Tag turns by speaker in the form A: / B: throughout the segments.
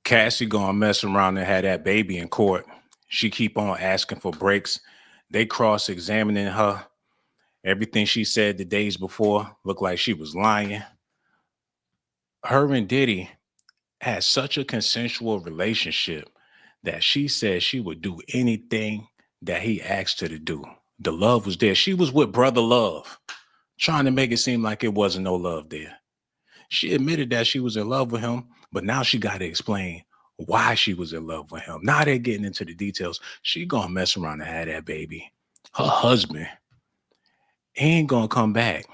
A: Cassie gonna mess around and have that baby in court. She keep on asking for breaks. They cross-examining her. Everything she said the days before looked like she was lying. Her and Diddy had such a consensual relationship that she said she would do anything that he asked her to do. The love was there. She was with brother love, trying to make it seem like it wasn't no love there. She admitted that she was in love with him, but now she got to explain why she was in love with him. Now they're getting into the details. She gonna mess around and have that baby. Her husband, he ain't gonna come back.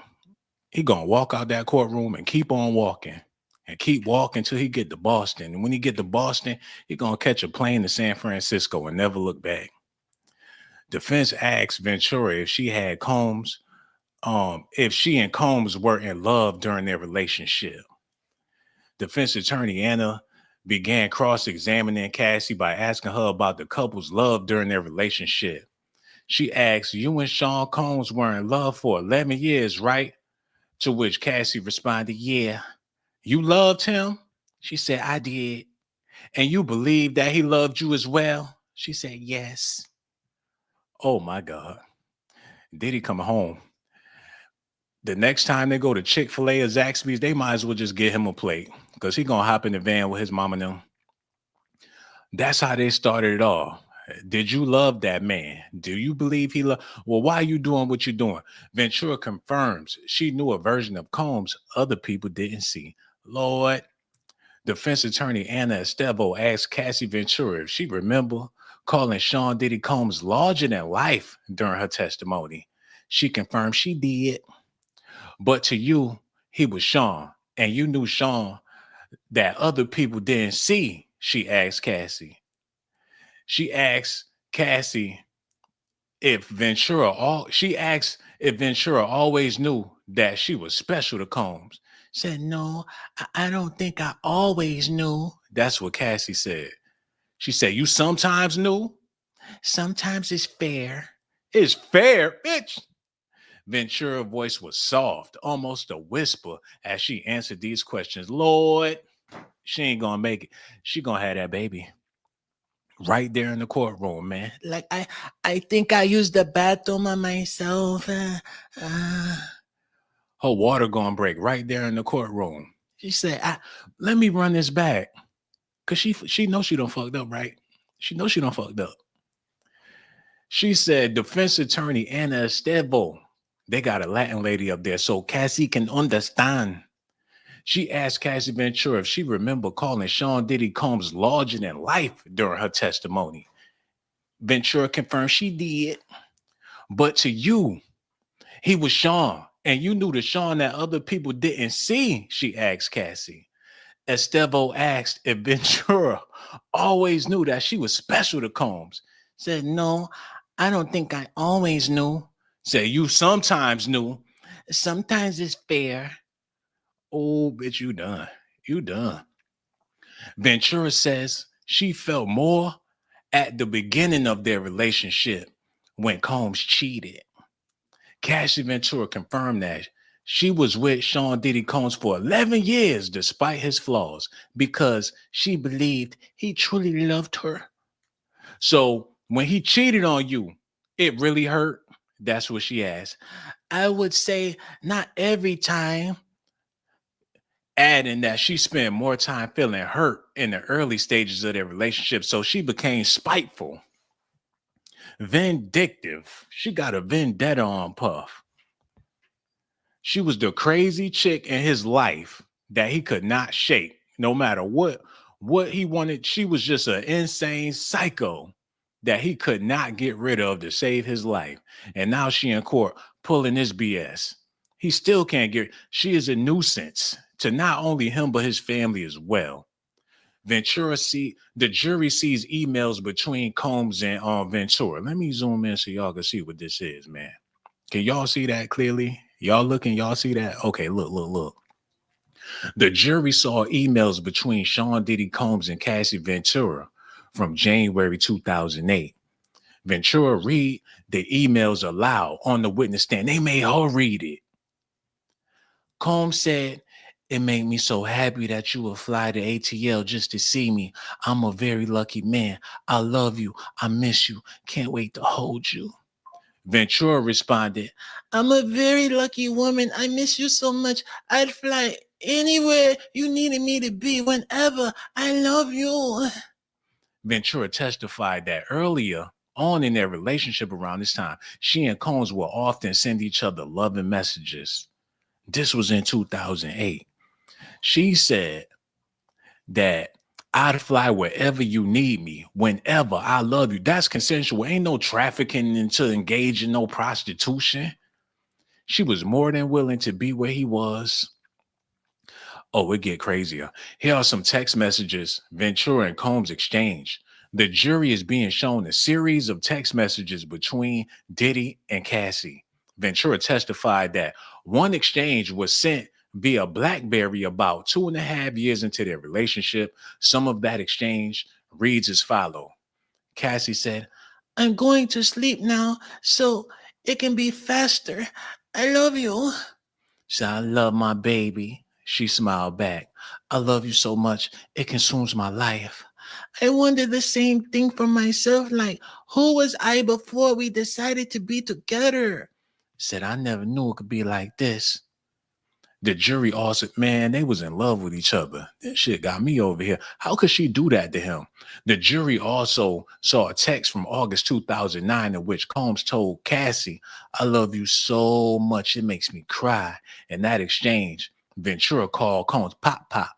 A: He gonna walk out that courtroom and keep on walking and keep walking till he get to Boston. And when he get to Boston, he gonna catch a plane to San Francisco and never look back. Defense asked Ventura if she had Combs, if she and Combs were in love during their relationship. Defense attorney Anna began cross-examining Cassie by asking her about the couple's love during their relationship. She asked, "You and Sean Combs were in love for 11 years, right?" To which Cassie responded, "Yeah." "You loved him?" She said, "I did." "And you believe that he loved you as well?" She said, "Yes." Oh my God. Diddy come home. The next time they go to Chick-fil-A or Zaxby's, they might as well just get him a plate because he gonna hop in the van with his mom and them. That's how they started it all. Did you love that man? Do you believe he loved? Well, why are you doing what you're doing? Ventura confirms she knew a version of Combs other people didn't see. Lord. Defense attorney Anna Estevo asked Cassie Ventura if she remember calling Sean Diddy Combs larger than life during her testimony. She confirmed she did. But to you, he was Sean, and you knew Sean that other people didn't see, she asked Cassie. She asked Cassie she asked if Ventura always knew that she was special to Combs. Said, "No, I don't think I always knew." That's what Cassie said. She said, "You sometimes knew?" "Sometimes it's fair." "It's fair, bitch." Ventura's voice was soft, almost a whisper, as she answered these questions. Lord, she ain't gonna make it. She gonna have that baby right there in the courtroom, man. Like I think I used the bathroom on myself. Her water gonna break right there in the courtroom. She said, "Let me run this back," cause she knows she done fucked up, right? She knows she done fucked up. She said, defense attorney Anna Estevo. They got a Latin lady up there so Cassie can understand. She asked Cassie Ventura if she remember calling Sean Diddy Combs larger than life during her testimony. Ventura confirmed she did. But to you, he was Sean, and you knew the Sean that other people didn't see, she asked Cassie. Estevo asked if Ventura always knew that she was special to Combs. Said, "No, I don't think I always knew." Said, "You sometimes knew." "Sometimes it's fair." Oh, bitch, you done. You done. Ventura says she felt more at the beginning of their relationship when Combs cheated. Cassie Ventura confirmed that she was with Sean Diddy Combs for 11 years despite his flaws because she believed he truly loved her. So when he cheated on you, it really hurt? That's what she asked. "I would say not every time." Adding that she spent more time feeling hurt in the early stages of their relationship, so she became spiteful, vindictive. She got a vendetta on Puff. She was the crazy chick in his life that he could not shake, no matter what he wanted. She was just an insane psycho that he could not get rid of to save his life. And now she in court pulling this BS. He still can't get. She is a nuisance to not only him but his family as well. The jury sees emails between Combs and Ventura. Let me zoom in so y'all can see what this is, man. Can y'all see that clearly? Y'all see that? Okay, look. The jury saw emails between Sean Diddy Combs and Cassie Ventura from January 2008. Ventura read the emails aloud on the witness stand. They made her read it. Combs said, It made me so happy that you would fly to ATL just to see me. I'm a very lucky man. I love you. I miss you. Can't wait to hold you. Ventura responded, I'm a very lucky woman. I miss you so much. I'd fly anywhere you needed me to be whenever. I love you. Ventura testified that earlier on in their relationship around this time, she and Combs will often send each other loving messages. This was in 2008. She said that I'd fly wherever you need me, whenever. I love you. That's consensual. Ain't no trafficking into engage in no prostitution. She was more than willing to be where he was. Oh, it get crazier. Here are some text messages Ventura and Combs exchanged. The jury is being shown a series of text messages between Diddy and Cassie. Ventura testified that one exchange was sent via BlackBerry about 2.5 years into their relationship. Some of that exchange reads as follows. Cassie said, I'm going to sleep now so it can be faster. I love you. She said, I love my baby. She smiled back. I love you so much. It consumes my life. I wonder the same thing for myself. Like, who was I before we decided to be together? Said, I never knew it could be like this. The jury also, man, they was in love with each other. This shit got me over here. How could she do that to him? The jury also saw a text from August 2009 in which Combs told Cassie, I love you so much, it makes me cry. In that exchange, Ventura called Combs Pop Pop.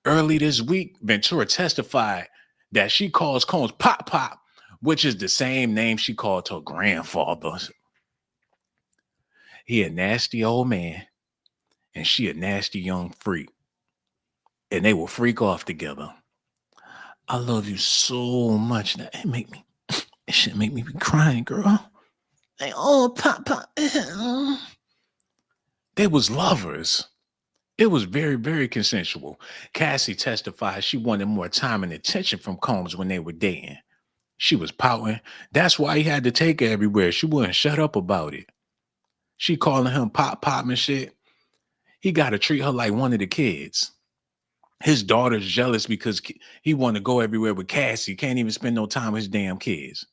A: Early this week, Ventura testified that she calls Combs Pop Pop, which is the same name she called her grandfather. He a nasty old man, and she a nasty young freak. And they will freak off together. I love you so much that it should make me be crying, girl. Like, oh, Pop Pop. They was lovers. It was very, very consensual. Cassie testified she wanted more time and attention from Combs when they were dating. She was pouting. That's why he had to take her everywhere. She wouldn't shut up about it. She calling him Pop Pop and shit. He got to treat her like one of the kids. His daughter's jealous because he want to go everywhere with Cassie. Can't even spend no time with his damn kids.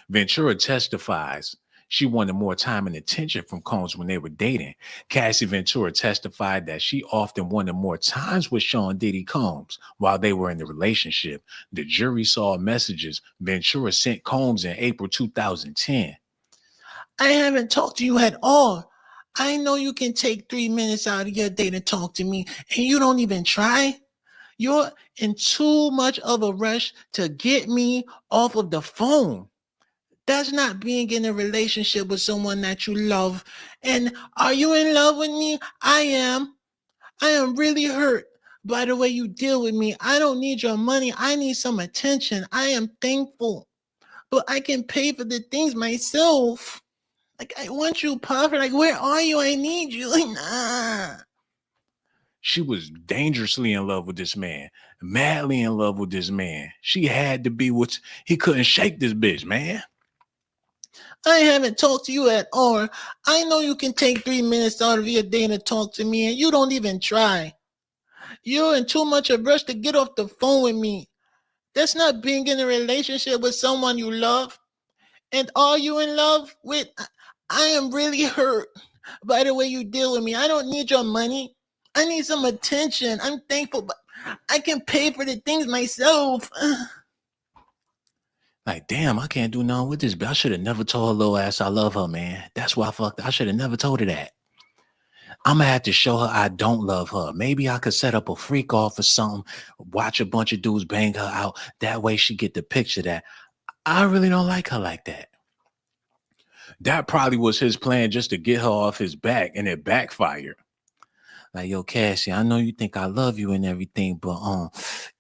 A: Ventura testifies she wanted more time and attention from Combs when they were dating. Cassie Ventura testified that she often wanted more times with Sean Diddy Combs while they were in the relationship. The jury saw messages Ventura sent Combs in April 2010. I haven't talked to you at all. I know you can take 3 minutes out of your day to talk to me, and you don't even try. You're in too much of a rush to get me off of the phone. That's not being in a relationship with someone that you love. And are you in love with me? I am. I am really hurt by the way you deal with me. I don't need your money. I need some attention. I am thankful. But I can pay for the things myself. Like, I want you, Puff. Like, where are you? I need you. Like, nah. She was dangerously in love with this man, madly in love with this man. She had to be what he couldn't shake this bitch, man. I haven't talked to you at all. I know you can take 3 minutes out of your day to talk to me, and you don't even try. You're in too much of a rush to get off the phone with me. That's not being in a relationship with someone you love. And are you in love with? I am really hurt by the way you deal with me. I don't need your money. I need some attention. I'm thankful, but I can pay for the things myself. Like, damn, I can't do nothing with this. But I should have never told her little ass I love her, man. That's why I fucked. I should have never told her that. I'm gonna have to show her I don't love her. Maybe I could set up a freak off or something, watch a bunch of dudes bang her out. That way she get the picture that I really don't like her like that. That probably was his plan, just to get her off his back, and it backfired. Like, yo, Cassie, I know you think I love you and everything, but I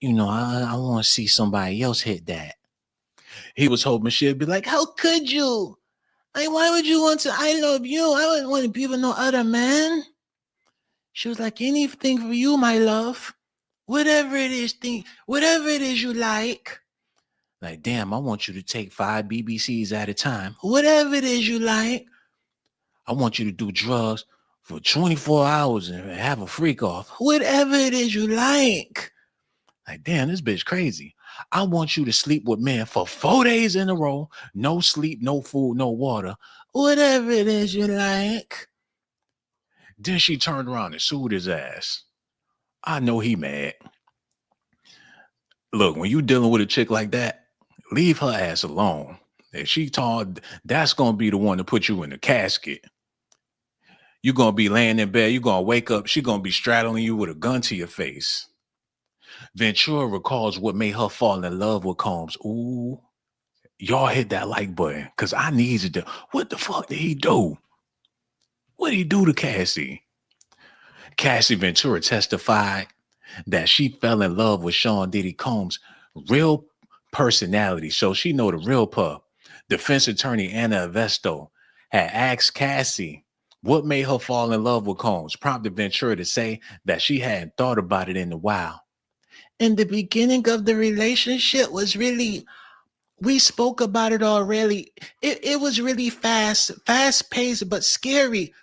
A: want to see somebody else hit that. He was hoping she'd be like, how could you? Like, why would you want to? I love you. I wouldn't want to be with no other man. She was like, anything for you, my love. Whatever it is you like. Like, damn, I want you to take 5 BBCs at a time. Whatever it is you like. I want you to do drugs for 24 hours and have a freak off. Whatever it is you like. Like, damn, this bitch crazy. I want you to sleep with men for 4 days in a row. No sleep, no food, no water. Whatever it is you like. Then she turned around and sued his ass. I know he mad. Look, when you dealing with a chick like that, leave her ass alone. If she told, that's gonna be the one to put you in the casket. You're gonna be laying in bed, you're gonna wake up, she gonna be straddling you with a gun to your face. Ventura recalls what made her fall in love with Combs. Ooh, y'all hit that like button, because I needed to. What the fuck did he do? What did he do to Cassie? Cassie Ventura testified that she fell in love with Sean Diddy Combs' real personality. So she know the real pup. Defense attorney Anna Avesto had asked Cassie what made her fall in love with Combs, prompted Ventura to say that she hadn't thought about it in a while. In the beginning of the relationship was really, we spoke about it already. It was really fast paced, but scary.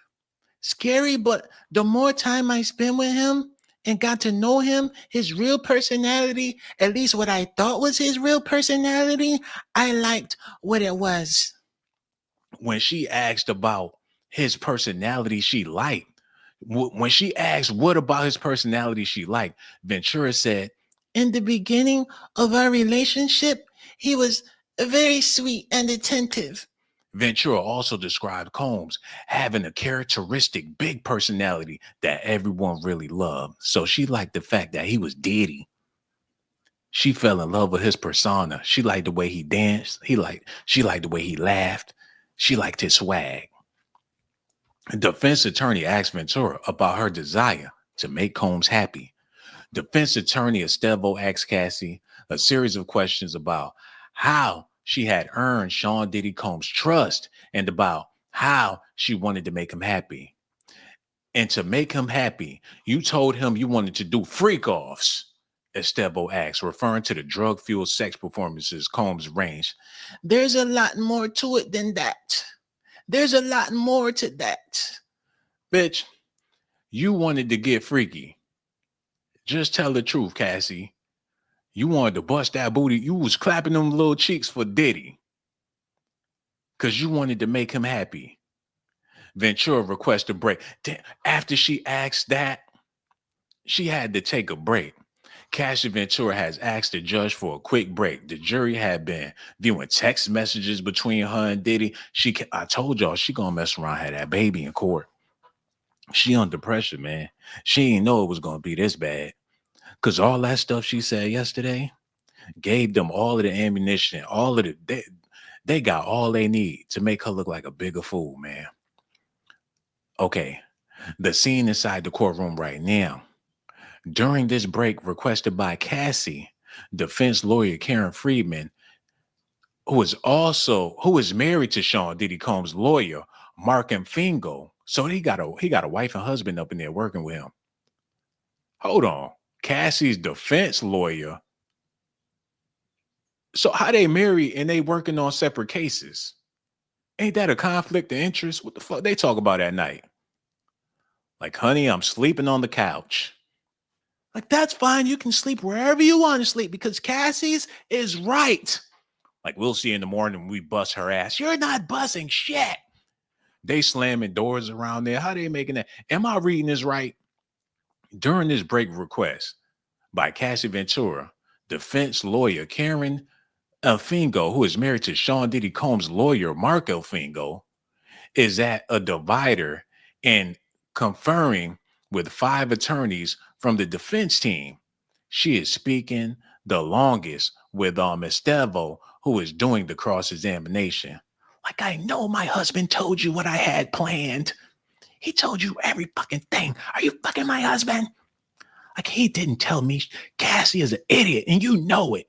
A: Scary, but the more time I spent with him and got to know him, his real personality, at least what I thought was his real personality, I liked what it was. When she asked about his personality she liked, when she asked what about his personality she liked, Ventura said, in the beginning of our relationship, he was very sweet and attentive. Ventura also described Combs having a characteristic big personality that everyone really loved. So she liked the fact that he was Diddy. She fell in love with his persona. She liked the way he danced. She liked the way he laughed. She liked his swag. The defense attorney asked Ventura about her desire to make Combs happy. Defense attorney Estevo asked Cassie a series of questions about how she had earned Sean Diddy Combs' trust and about how she wanted to make him happy. And to make him happy, you told him you wanted to do freak-offs, Estevo asked, referring to the drug-fueled sex performances Combs arranged. There's a lot more to it than that. There's a lot more to that. Bitch, you wanted to get freaky. Just tell the truth, Cassie. You wanted to bust that booty. You was clapping them little cheeks for Diddy. Because you wanted to make him happy. Ventura requested a break. After she asked that, she had to take a break. Cassie Ventura has asked the judge for a quick break. The jury had been viewing text messages between her and Diddy. I told y'all she gonna mess around, had that baby in court. She under pressure, man. She didn't know it was gonna be this bad. Because all that stuff she said yesterday gave them all of the ammunition, all of the they got all they need to make her look like a bigger fool, man. Okay, the scene inside the courtroom right now. During this break requested by Cassie, defense lawyer Karen Friedman, who is married to Sean Diddy Combs' lawyer, Mark Fingo. So he got a wife and husband up in there working with him. Hold on. Cassie's defense lawyer. So how they married and they working on separate cases? Ain't that a conflict of interest? What the fuck they talk about at night? Like, honey, I'm sleeping on the couch. Like, that's fine. You can sleep wherever you want to sleep because Cassie's is right. Like, we'll see in the morning when we bust her ass. You're not busting shit. They slamming doors around there. How they making that? Am I reading this right? During this break request by Cassie Ventura, defense lawyer Karen Elfingo, who is married to Sean Diddy Combs' lawyer, Mark Elfingo, is at a divider and conferring with 5 attorneys from the defense team. She is speaking the longest with Estevo, who is doing the cross-examination. Like, I know my husband told you what I had planned. He told you every fucking thing. Are you fucking my husband? Like, he didn't tell me Cassie is an idiot, and you know it.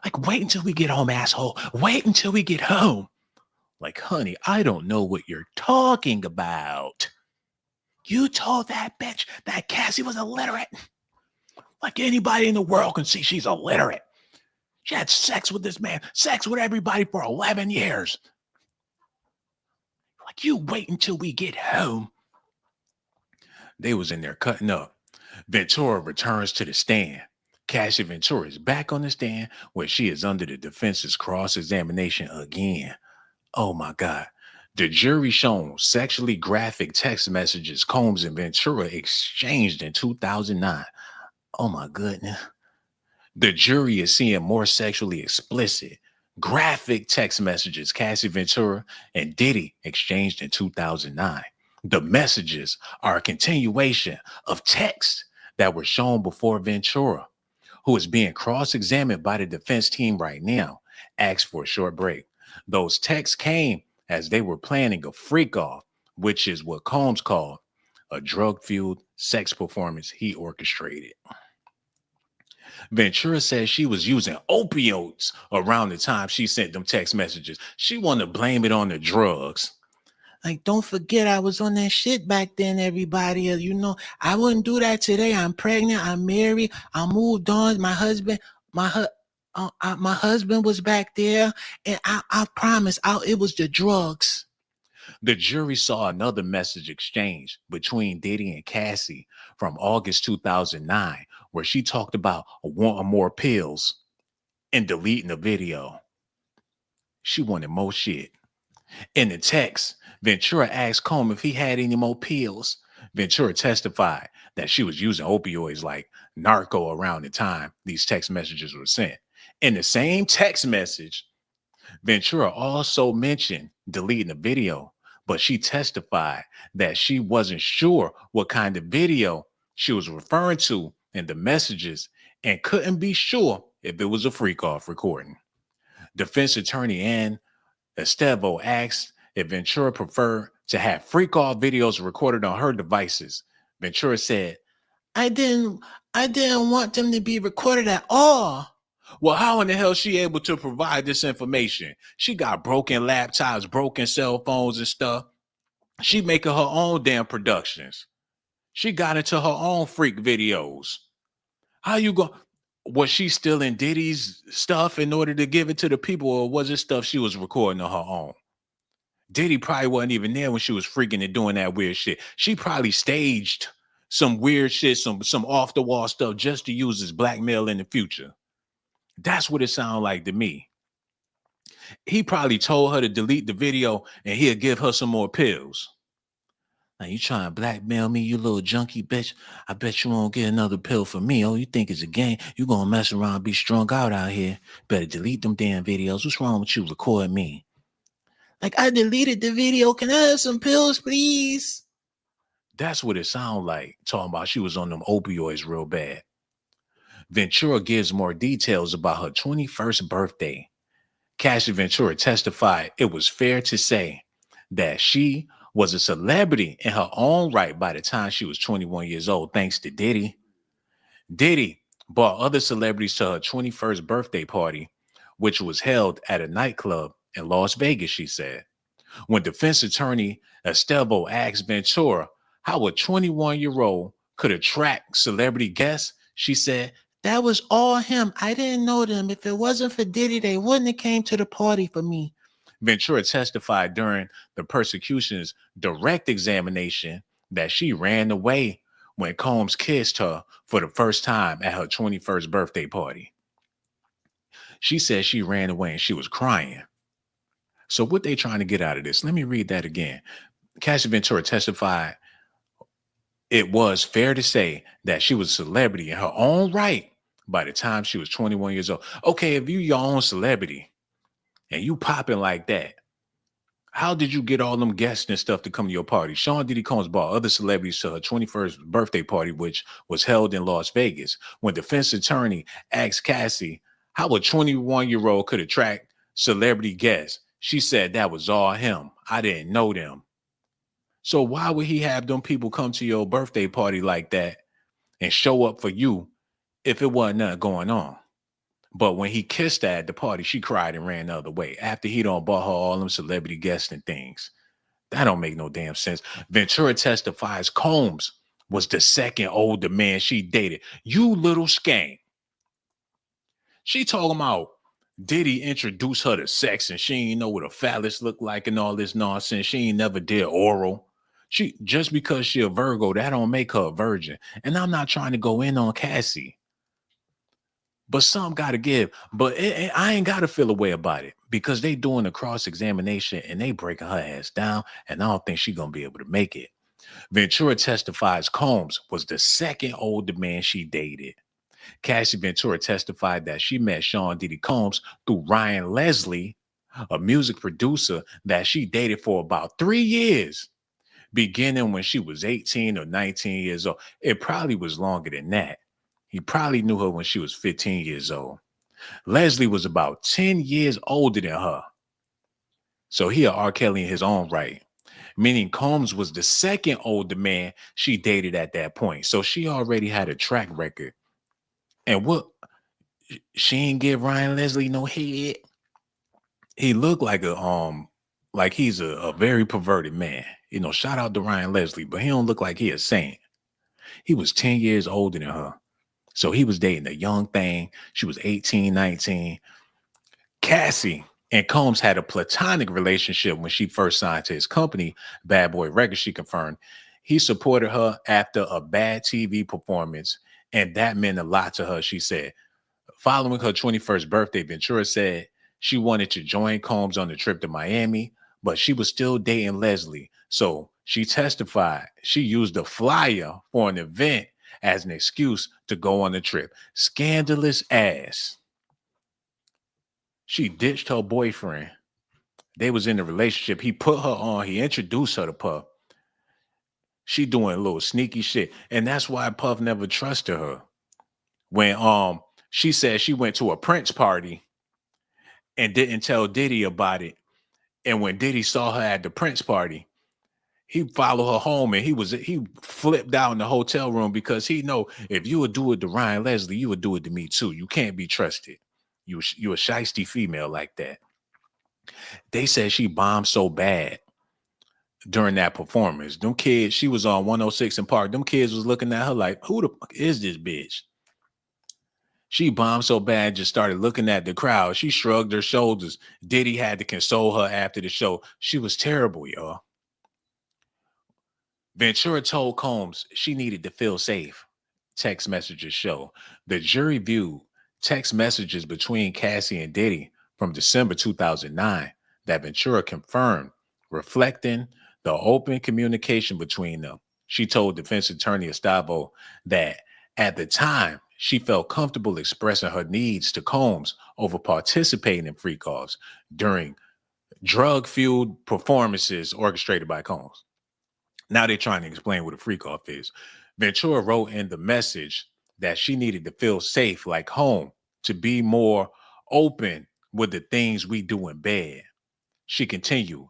A: Like, wait until we get home, asshole. Wait until we get home. Like, honey, I don't know what you're talking about. You told that bitch that Cassie was illiterate. Like, anybody in the world can see she's illiterate. She had sex with this man, sex with everybody for 11 years. Like, you wait until we get home. They was in there cutting up. Ventura returns to the stand. Cassie Ventura is back on the stand where she is under the defense's cross-examination again. Oh my God. The jury shown sexually graphic text messages Combs and Ventura exchanged in 2009. Oh my goodness. The jury is seeing more sexually explicit, graphic text messages Cassie Ventura and Diddy exchanged in 2009. The messages are a continuation of texts that were shown before Ventura, who is being cross-examined by the defense team right now, asked for a short break. Those texts came as they were planning a freak off, which is what Combs called a drug-fueled sex performance he orchestrated. Ventura says she was using opioids around the time she sent them text messages. She wanted to blame it on the drugs. Like, don't forget I was on that shit back then, everybody. I wouldn't do that today. I'm pregnant. I'm married. I moved on. My husband was back there, and I promise, it was the drugs. The jury saw another message exchange between Diddy and Cassie from August 2009, where she talked about wanting more pills and deleting the video. She wanted more shit. In the text, Ventura asked Combs if he had any more pills. Ventura testified that she was using opioids like narco around the time these text messages were sent. In the same text message, Ventura also mentioned deleting the video, but she testified that she wasn't sure what kind of video she was referring to in the messages and couldn't be sure if it was a freak-off recording. Defense attorney Ann Estevo asked if Ventura preferred to have freak-off videos recorded on her devices. Ventura said, I didn't want them to be recorded at all. Well, how in the hell is she able to provide this information? She got broken laptops, broken cell phones and stuff. She making her own damn productions. She got into her own freak videos. How you go? Was she stealing Diddy's stuff in order to give it to the people, or was it stuff she was recording on her own? Diddy probably wasn't even there when she was freaking and doing that weird shit. She probably staged some weird shit, some off the wall stuff just to use as blackmail in the future. That's what it sounded like to me. He probably told her to delete the video and he'll give her some more pills. Now you trying to blackmail me, you little junkie bitch? I bet you won't get another pill from me. Oh, you think it's a game? You gonna mess around and be strung out here. Better delete them damn videos. What's wrong with you recording me? Like, I deleted the video. Can I have some pills, please? That's what it sounded like, talking about she was on them opioids real bad. Ventura gives more details about her 21st birthday. Cassie Ventura testified it was fair to say that she was a celebrity in her own right by the time she was 21 years old, thanks to Diddy. Diddy brought other celebrities to her 21st birthday party, which was held at a nightclub in Las Vegas, she said. When defense attorney Estevo asked Ventura how a 21-year-old could attract celebrity guests, she said, that was all him. I didn't know them. If it wasn't for Diddy, they wouldn't have came to the party for me. Ventura testified during the prosecution's direct examination that she ran away when Combs kissed her for the first time at her 21st birthday party. She said she ran away and she was crying. So what they trying to get out of this? Let me read that again. Cassie Ventura testified it was fair to say that she was a celebrity in her own right by the time she was 21 years old. Okay, if you your own celebrity and you popping like that, how did you get all them guests and stuff to come to your party? Sean Diddy Combs brought other celebrities to her 21st birthday party, which was held in Las Vegas. When defense attorney asked Cassie how a 21-year-old could attract celebrity guests, she said that was all him. I didn't know them. So why would he have them people come to your birthday party like that and show up for you if it wasn't nothing going on? But when he kissed her at the party, she cried and ran the other way after he done bought her all them celebrity guests and things. That don't make no damn sense. Ventura testifies Combs was the second older man she dated. You little skank. She talking about Diddy introduced her to sex and she ain't know what a phallus looked like and all this nonsense. She ain't never did oral. She just because she a Virgo, that don't make her a virgin. And I'm not trying to go in on Cassie, but some got to give. But I ain't got to feel a way about it because they doing a cross examination and they breaking her ass down, and I don't think she gonna be able to make it. Ventura testifies Combs was the second older man she dated. Cassie Ventura testified that she met Sean Diddy Combs through Ryan Leslie, a music producer that she dated for about 3 years, beginning when she was 18 or 19 years old. It probably was longer than that. He probably knew her when she was 15 years old. Leslie was about 10 years older than her. So he a R. Kelly in his own right. Meaning Combs was the second older man she dated at that point. So she already had a track record. And what, she ain't give Ryan Leslie no head. He looked like he's a very perverted man. Shout out to Ryan Leslie, but he don't look like he a saint. He was 10 years older than her. So he was dating a young thing. She was 18, 19. Cassie and Combs had a platonic relationship when she first signed to his company, Bad Boy Records, she confirmed. He supported her after a bad TV performance, and that meant a lot to her, she said. Following her 21st birthday, Ventura said she wanted to join Combs on the trip to Miami, but she was still dating Leslie. So she testified she used a flyer for an event as an excuse to go on the trip. Scandalous ass. She ditched her boyfriend. They was in a relationship. He put her on. He introduced her to Puff. She doing a little sneaky shit. And that's why Puff never trusted her. When she said she went to a Prince party and didn't tell Diddy about it. And when Diddy saw her at the Prince party, he followed her home and he flipped out in the hotel room because he know if you would do it to Ryan Leslie, you would do it to me too. You can't be trusted. You a shiesty female like that. They said she bombed so bad during that performance. Them kids, she was on 106 in Park. Them kids was looking at her like, who the fuck is this bitch? She bombed so bad, just started looking at the crowd. She shrugged her shoulders. Diddy had to console her after the show. She was terrible, y'all. Ventura told Combs she needed to feel safe. Text messages show. The jury viewed text messages between Cassie and Diddy from December 2009 that Ventura confirmed, reflecting the open communication between them. She told defense attorney Estavo that at the time, she felt comfortable expressing her needs to Combs over participating in freak-offs during drug-fueled performances orchestrated by Combs. Now they're trying to explain what a freak-off is. Ventura wrote in the message that she needed to feel safe like home, to be more open with the things we do in bed. She continued,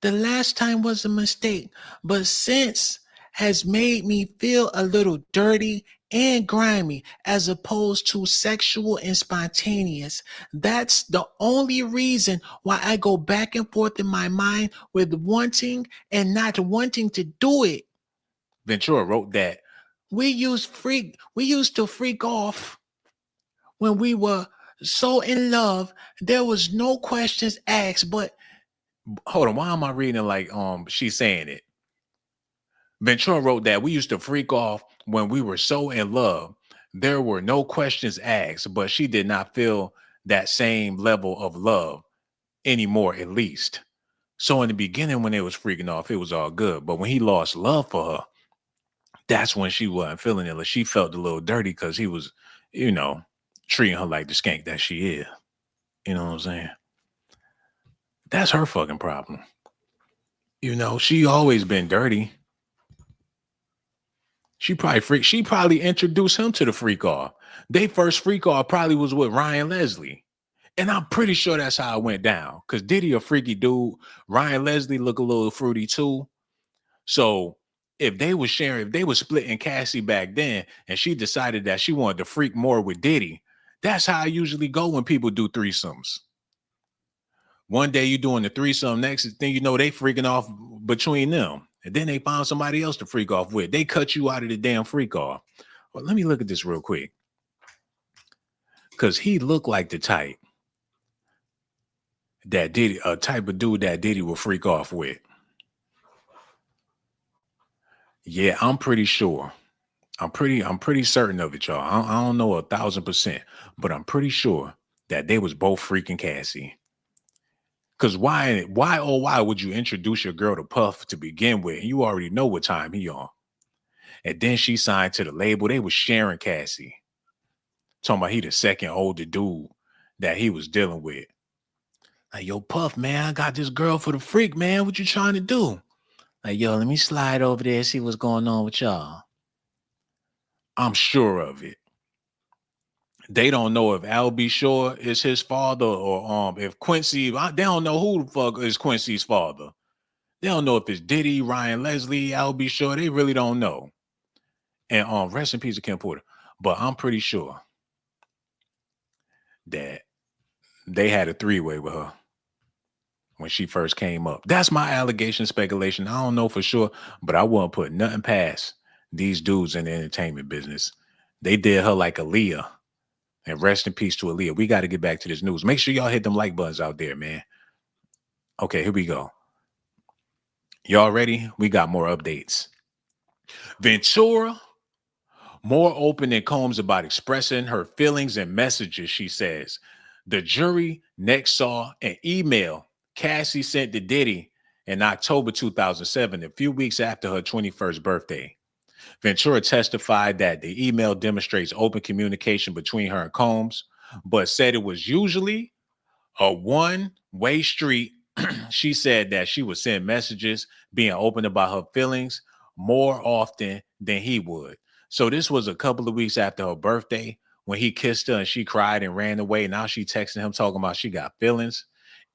A: the last time was a mistake, but since has made me feel a little dirty and grimy as opposed to sexual and spontaneous. That's the only reason why I go back and forth in my mind with wanting and not wanting to do it. Ventura wrote that we used to freak off when we were so in love. There was no questions asked, but hold on, why am I reading like she's saying it? Ventura wrote that we used to freak off when we were so in love. There were no questions asked, but she did not feel that same level of love anymore, at least. So in the beginning, when they was freaking off, it was all good. But when he lost love for her, that's when she wasn't feeling it. Like she felt a little dirty because he was, treating her like the skank that she is. You know what I'm saying? That's her fucking problem. She always been dirty. She probably introduced him to the freak off. They first freak off probably was with Ryan Leslie. And I'm pretty sure that's how it went down. Because Diddy a freaky dude. Ryan Leslie look a little fruity too. So if they were splitting Cassie back then and she decided that she wanted to freak more with Diddy, that's how I usually go when people do threesomes. One day you're doing the threesome, next thing you know, they freaking off between them. And then they found somebody else to freak off with. They cut you out of the damn freak off. Well, let me look at this real quick. Because he looked like the type that Diddy, a type of dude that Diddy will freak off with. Yeah, I'm pretty sure. I'm pretty certain of it, y'all. I don't know 1,000%, but I'm pretty sure that they was both freaking Cassie. Cause why would you introduce your girl to Puff to begin with? And you already know what time he on. And then she signed to the label. They was sharing Cassie. Talking about he the second older dude that he was dealing with. Like, yo, Puff, man, I got this girl for the freak, man. What you trying to do? Like, yo, let me slide over there and see what's going on with y'all. I'm sure of it. They don't know if Albie Shore is his father or if Quincy. They don't know who the fuck is Quincy's father. They don't know if it's Diddy, Ryan Leslie, Albie Shore. They really don't know. And rest in peace to Kim Porter. But I'm pretty sure that they had a three-way with her when she first came up. That's my allegation, speculation. I don't know for sure, but I wouldn't put nothing past these dudes in the entertainment business. They did her like Aaliyah. And rest in peace to Aaliyah. We got to get back to this news. Make sure y'all hit them like buttons out there, man. Okay, here we go. Y'all ready? We got more updates. Ventura, more open than Combs about expressing her feelings and messages, she says. The jury next saw an email Cassie sent to Diddy in October 2007, a few weeks after her 21st birthday. Ventura testified that the email demonstrates open communication between her and Combs, but said it was usually a one-way street. She said that she would send messages being open about her feelings more often than he would. So this was a couple of weeks after her birthday when he kissed her and she cried and ran away. Now she texting him talking about she got feelings.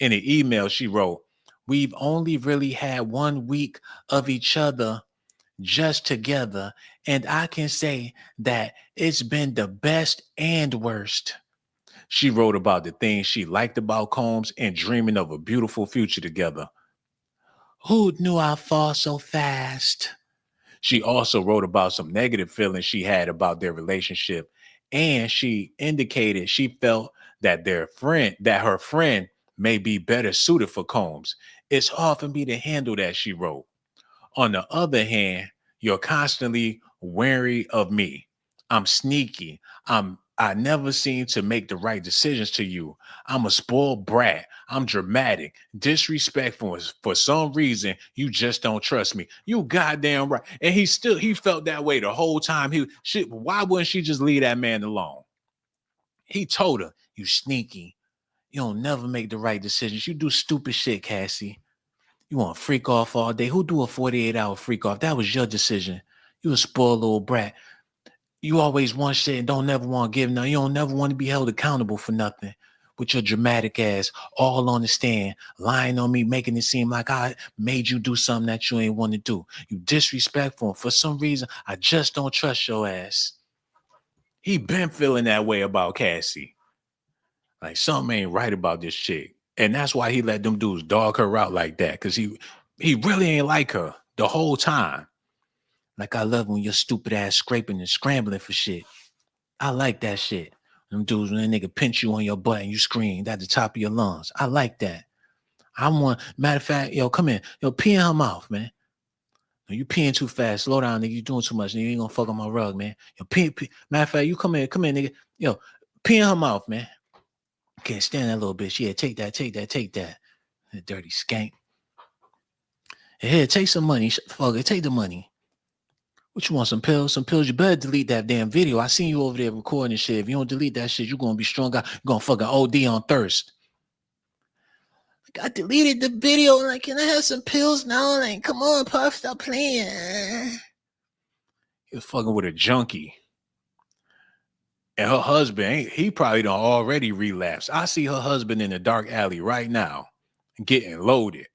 A: In an email she wrote, "We've only really had 1 week of each other just together, and I can say that it's been the best and worst." She wrote about the things she liked about Combs and dreaming of a beautiful future together. Who knew I'd fall so fast? She also wrote about some negative feelings she had about their relationship, and she indicated she felt that her friend may be better suited for Combs. It's hard for me to handle that, she wrote. On the other hand, you're constantly wary of me. I'm sneaky. I never seem to make the right decisions to you. I'm a spoiled brat. I'm dramatic, disrespectful. For some reason, you just don't trust me. You goddamn right. And he felt that way the whole time. Why wouldn't she just leave that man alone? He told her, "You sneaky. You don't never make the right decisions. You do stupid shit, Cassie. You want to freak off all day? Who do a 48-hour freak off? That was your decision. You a spoiled little brat. You always want shit and don't never want to give nothing. You don't never want to be held accountable for nothing. With your dramatic ass all on the stand, lying on me, making it seem like I made you do something that you ain't want to do. You disrespectful. And for some reason, I just don't trust your ass." He been feeling that way about Cassie. Like something ain't right about this chick. And that's why he let them dudes dog her out like that. Cause he really ain't like her the whole time. Like, I love when your stupid ass scraping and scrambling for shit. I like that shit. Them dudes when that nigga pinch you on your butt and you scream at the top of your lungs. I like that. Matter of fact, yo, come in. Yo, pee in her mouth, man. No, you peeing too fast. Slow down, nigga. You doing too much. Nigga. You ain't gonna fuck on my rug, man. Yo, pee. Matter of fact, you come in, nigga. Yo, pee in her mouth, man. Can't stand that little bitch. Yeah, take that. The dirty skank. Here, take some money. Fuck it, take the money. What you want, some pills? Some pills? You better delete that damn video. I seen you over there recording shit. If you don't delete that shit, you're gonna be strung out. You're gonna fucking OD on thirst. Like, I deleted the video. Like, can I have some pills now? Like, come on, Puff, stop playing. You're fucking with a junkie. And her husband, he probably done already relapsed. I see her husband in the dark alley right now, getting loaded.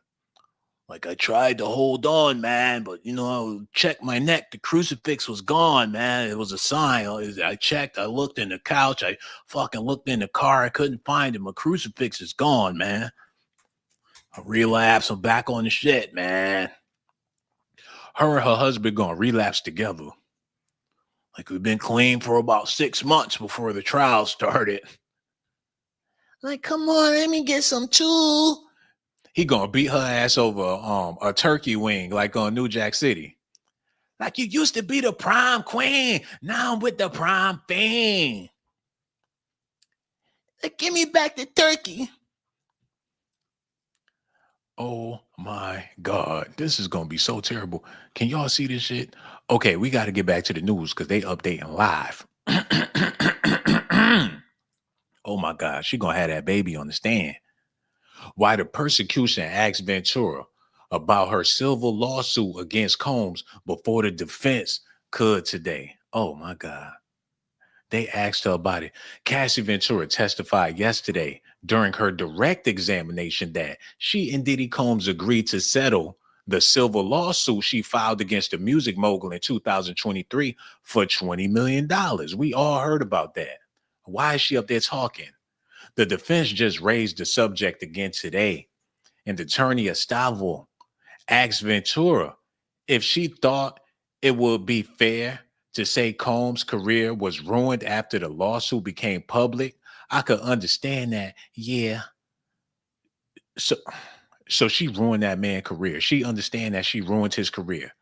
A: Like, I tried to hold on, man, but I checked my neck. The crucifix was gone, man. It was a sign. I checked. I looked in the couch. I fucking looked in the car. I couldn't find it. My crucifix is gone, man. I relapsed. I'm back on the shit, man. Her and her husband gonna relapse together. Like, we've been clean for about 6 months before the trial started. Like, come on, let me get some too. He gonna beat her ass over a turkey wing like on New Jack City. Like, you used to be the prom queen. Now I'm with the prom fiend. Like, give me back the turkey. Oh my God. This is going to be so terrible. Can y'all see this shit? Okay, we got to get back to the news because they updating live. Oh my God. She going to have that baby on the stand. Why the prosecution asked Ventura about her civil lawsuit against Combs before the defense could today. Oh my God. They asked her about it. Cassie Ventura testified yesterday during her direct examination that she and Diddy Combs agreed to settle the civil lawsuit she filed against the music mogul in 2023 for $20 million. We all heard about that. Why is she up there talking? The defense just raised the subject again today, and attorney Estavo asked Ventura if she thought it would be fair to say Combs' career was ruined after the lawsuit became public. I could understand that. Yeah. So she ruined that man's career. She understand that she ruined his career.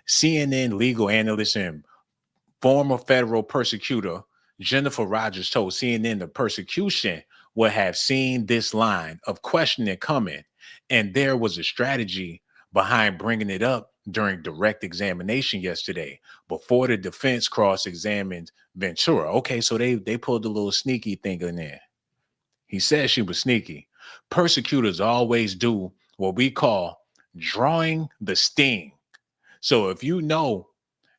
A: CNN legal analyst and former federal prosecutor Jennifer Rogers told CNN the prosecution would have seen this line of questioning coming, and there was a strategy behind bringing it up during direct examination yesterday before the defense cross-examined Ventura. Okay, so they pulled a little sneaky thing in there. He said she was sneaky. Persecutors always do what we call drawing the sting. So if you know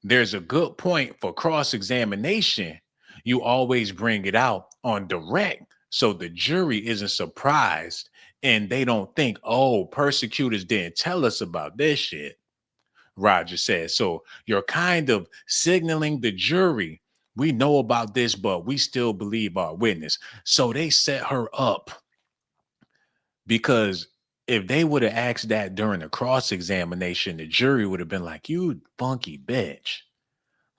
A: there's a good point for cross-examination, you always bring it out on direct so the jury isn't surprised and they don't think, oh, persecutors didn't tell us about this shit, Roger said. So you're kind of signaling the jury, we know about this, but we still believe our witness. So they set her up because if they would have asked that during the cross-examination, the jury would have been like, you funky bitch.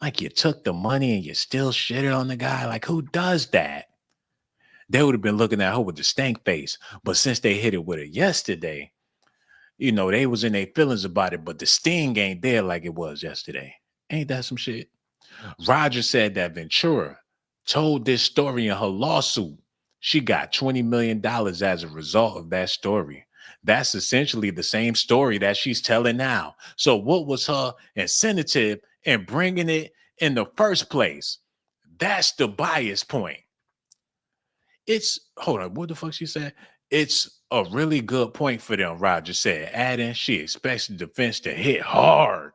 A: Like, you took the money and you still shitted on the guy. Like, who does that? They would have been looking at her with the stank face. But since they hit it with it yesterday, they was in their feelings about it, but the sting ain't there like it was yesterday. Ain't that some shit? Roger said that Ventura told this story in her lawsuit. She got $20 million as a result of that story. That's essentially the same story that she's telling now. So what was her incentive in bringing it in the first place? That's the bias point. Hold on, what the fuck she said? It's a really good point for them, Roger said, adding she expects the defense to hit hard.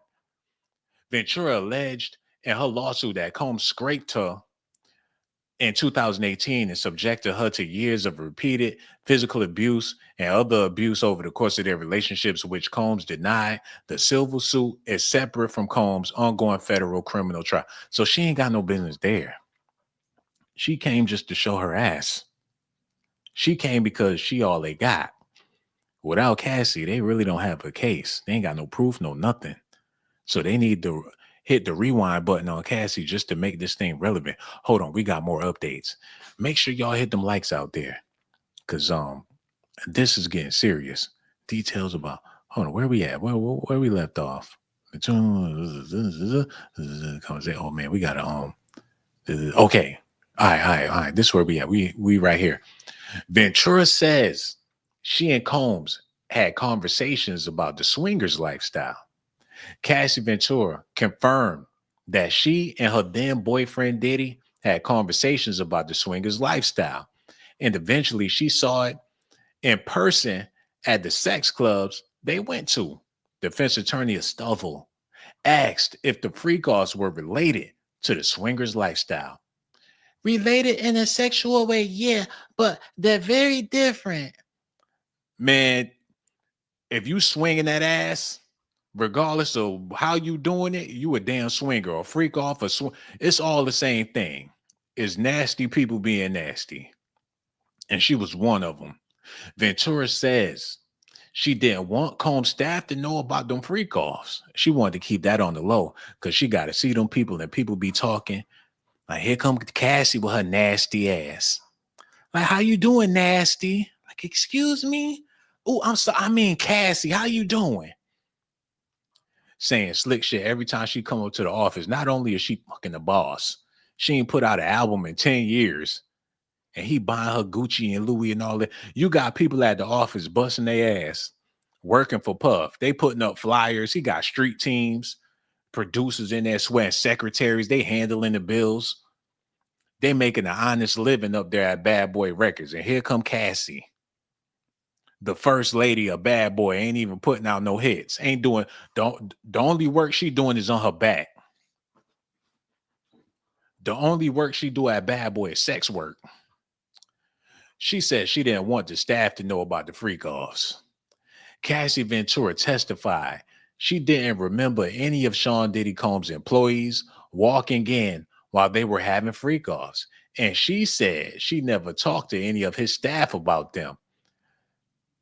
A: Ventura alleged in her lawsuit that Combs scraped her in 2018 and subjected her to years of repeated physical abuse and other abuse over the course of their relationships, which Combs denied. The civil suit is separate from Combs' ongoing federal criminal trial. So she ain't got no business there. She came just to show her ass. She came because she all they got. Without Cassie, they really don't have a case. They ain't got no proof, no nothing. So they need to hit the rewind button on Cassie just to make this thing relevant. Hold on, we got more updates. Make sure y'all hit them likes out there, cause this is getting serious. Details about where we at? Where we left off? Oh man, we gotta okay. All right. This is where we at. We right here. Ventura says she and Combs had conversations about the swingers lifestyle. Cassie Ventura confirmed that she and her then boyfriend Diddy had conversations about the swingers lifestyle. And eventually she saw it in person at the sex clubs they went to. Defense attorney Estavo asked if the freak-offs were related to the swingers lifestyle. Related in a sexual way, yeah, but they're very different. Man, if you swinging that ass, regardless of how you doing it, you a damn swinger or freak off or it's all the same thing. It's nasty people being nasty. And she was one of them. Ventura says she didn't want Combs staff to know about them freak offs. She wanted to keep that on the low because she got to see them people and people be talking. Like, here come Cassie with her nasty ass. Like, how you doing, nasty? Like, excuse me? Oh, I'm sorry. I mean, Cassie, how you doing? saying slick shit every time she come up to the office. Not only is she fucking the boss, she ain't put out an album in 10 years. And he buying her Gucci and Louis and all that. You got people at the office busting their ass, working for Puff. They putting up flyers. He got street teams, producers in there sweating, secretaries. They handling the bills. They making an honest living up there at Bad Boy Records. And here come Cassie, the first lady of Bad Boy, ain't even putting out no hits. Ain't doing, the only work she doing is on her back. The only work she do at Bad Boy is sex work. She said she didn't want the staff to know about the freak offs. Cassie Ventura testified she didn't remember any of Sean Diddy Combs' employees walking in while they were having freak offs. And she said she never talked to any of his staff about them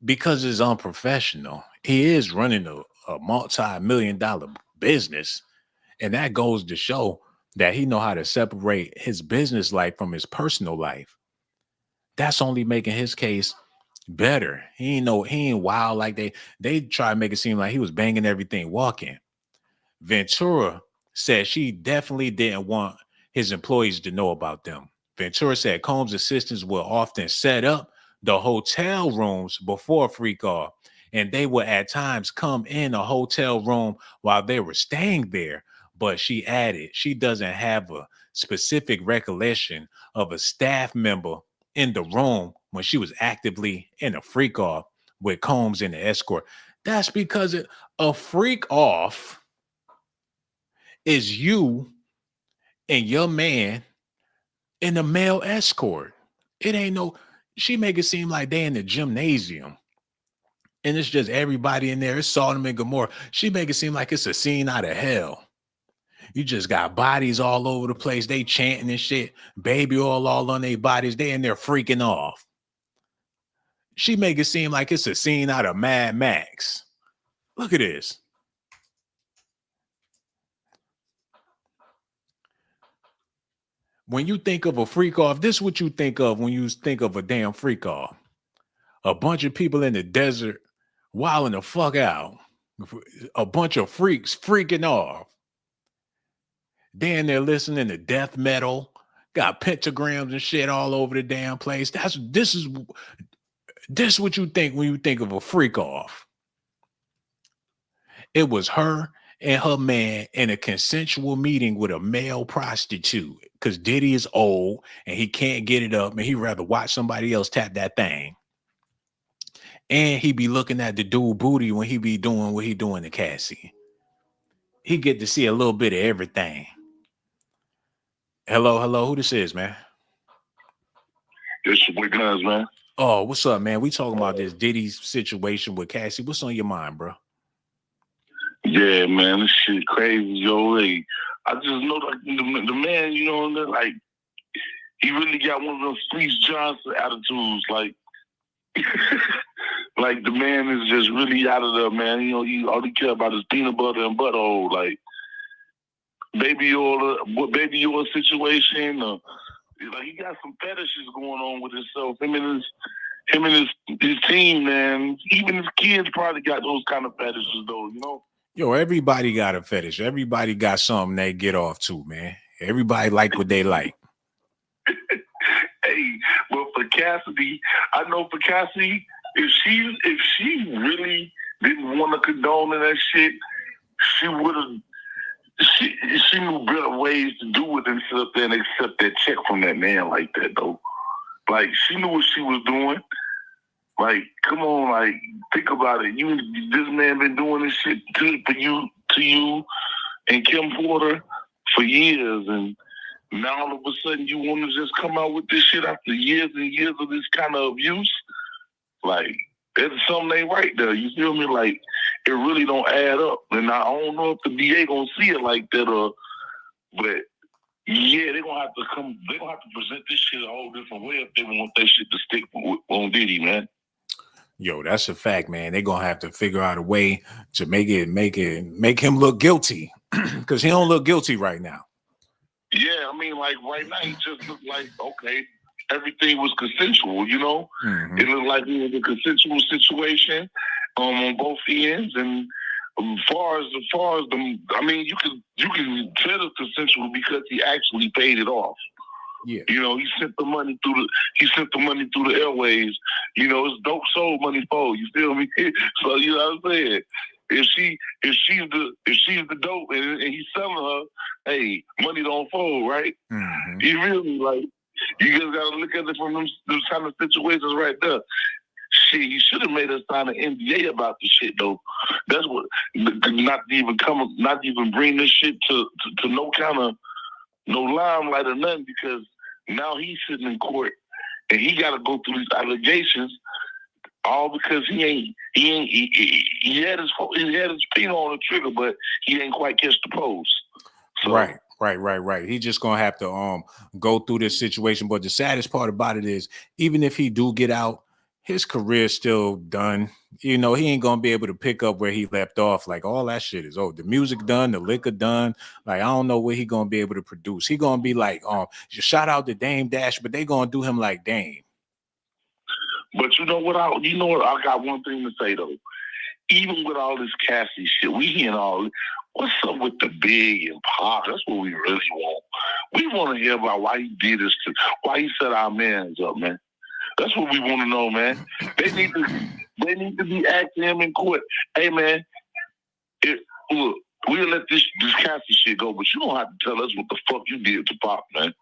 A: because it's unprofessional. He is running a multi-million-dollar business. And that goes to show that he know how to separate his business life from his personal life. That's only making his case better. He ain't wild like they try to make it seem like he was banging everything walking. Ventura said she definitely didn't want his employees to know about them. Ventura said Combs' assistants will often set up the hotel rooms before freak off, and they would at times come in a hotel room while they were staying there. But she added she doesn't have a specific recollection of a staff member in the room when she was actively in a freak off with Combs and the escort. That's because a freak off is you and your man in a male escort. It ain't no, she make it seem like they in the gymnasium and it's just everybody in there. It's Sodom and Gomorrah. She make it seem like it's a scene out of hell. You just got bodies all over the place. They chanting and shit. Baby oil all on their bodies. They in there freaking off. She make it seem like it's a scene out of Mad Max. Look at this. When you think of a freak off, this is what you think of when you think of a damn freak off. A bunch of people in the desert wilding the fuck out. A bunch of freaks freaking off. Then they're listening to death metal. Got pentagrams and shit all over the damn place. This is what you think when you think of a freak off. It was her and her man in a consensual meeting with a male prostitute because Diddy is old and he can't get it up and he'd rather watch somebody else tap that thing. And he be looking at the dude booty when he be doing what he doing to Cassie. He get to see a little bit of everything. Hello, who this is, man?
B: It's your boy Guns, man.
A: Oh, what's up, man? We talking about this Diddy situation with Cassie. What's on your mind, bro?
B: Yeah, man, this shit crazy, yo. Hey, I just know like the man, you know, like he really got one of those Fleece Johnson attitudes, like like the man is just really out of there, man. You know, he all he care about is peanut butter and butthole, like baby oil situation. Like he got some fetishes going on with himself. Him and his team, man. Even his kids probably got those kind of fetishes, though. You know.
A: Yo, everybody got a fetish. Everybody got something they get off to, man. Everybody like what they like.
B: Hey, but for Cassidy, I know for Cassie, if she really didn't want to condone that shit, she would have. She knew better ways to do it than sit up there and accept that check from that man like that, though. Like, she knew what she was doing. Like, come on, like, think about it. This man been doing this shit to you and Kim Porter for years, and now all of a sudden you want to just come out with this shit after years and years of this kind of abuse? Like, there's something ain't right there. You feel me? Like, it really don't add up. And I don't know if the DA gonna see it like that, but yeah, they're gonna have to present this shit a whole different way if they want that shit to stick on Diddy, man.
A: Yo, that's a fact, man. They're gonna have to figure out a way to make him look guilty. Because he don't look guilty right now.
B: Yeah, I mean, like right now he just looked like, okay, everything was consensual, you know? Mm-hmm. It looked like it was a consensual situation on both ends, and As far as the, I mean, you can tell it's consensual because he actually paid it off.
A: Yeah.
B: You know, he sent the money through the airways. You know, it's dope soul money for you. Feel me? So you know what I'm saying. If she's the dope and he's selling her, hey, money don't fold, right?
A: Mm-hmm.
B: You really like. You just gotta look at it from them kind of situations right there. Shit, you should have made us sign an NDA about the shit though. That's what not even bring this shit to no kind of no limelight or nothing because now he's sitting in court and he got to go through these allegations all because he had his finger on the trigger, but he ain't quite catch the pose. So,
A: Right. He just gonna have to go through this situation. But the saddest part about it is, even if he do get out, his career's still done. You know, he ain't gonna be able to pick up where he left off. Like all that shit is the music done, the liquor done. Like I don't know what he gonna be able to produce. He gonna be like, shout out to Dame Dash, but they gonna do him like Dame.
B: But you know what? I got one thing to say though. Even with all this Cassie shit, we hearing all. What's up with the Big and Pop? That's what we really want. We want to hear about why he did this, why he set our mans up, man. That's what we want to know, man. They need to be asking him in court. Hey, man, look, we'll let this Cassie shit go, but you don't have to tell us what the fuck you did to Pop, man.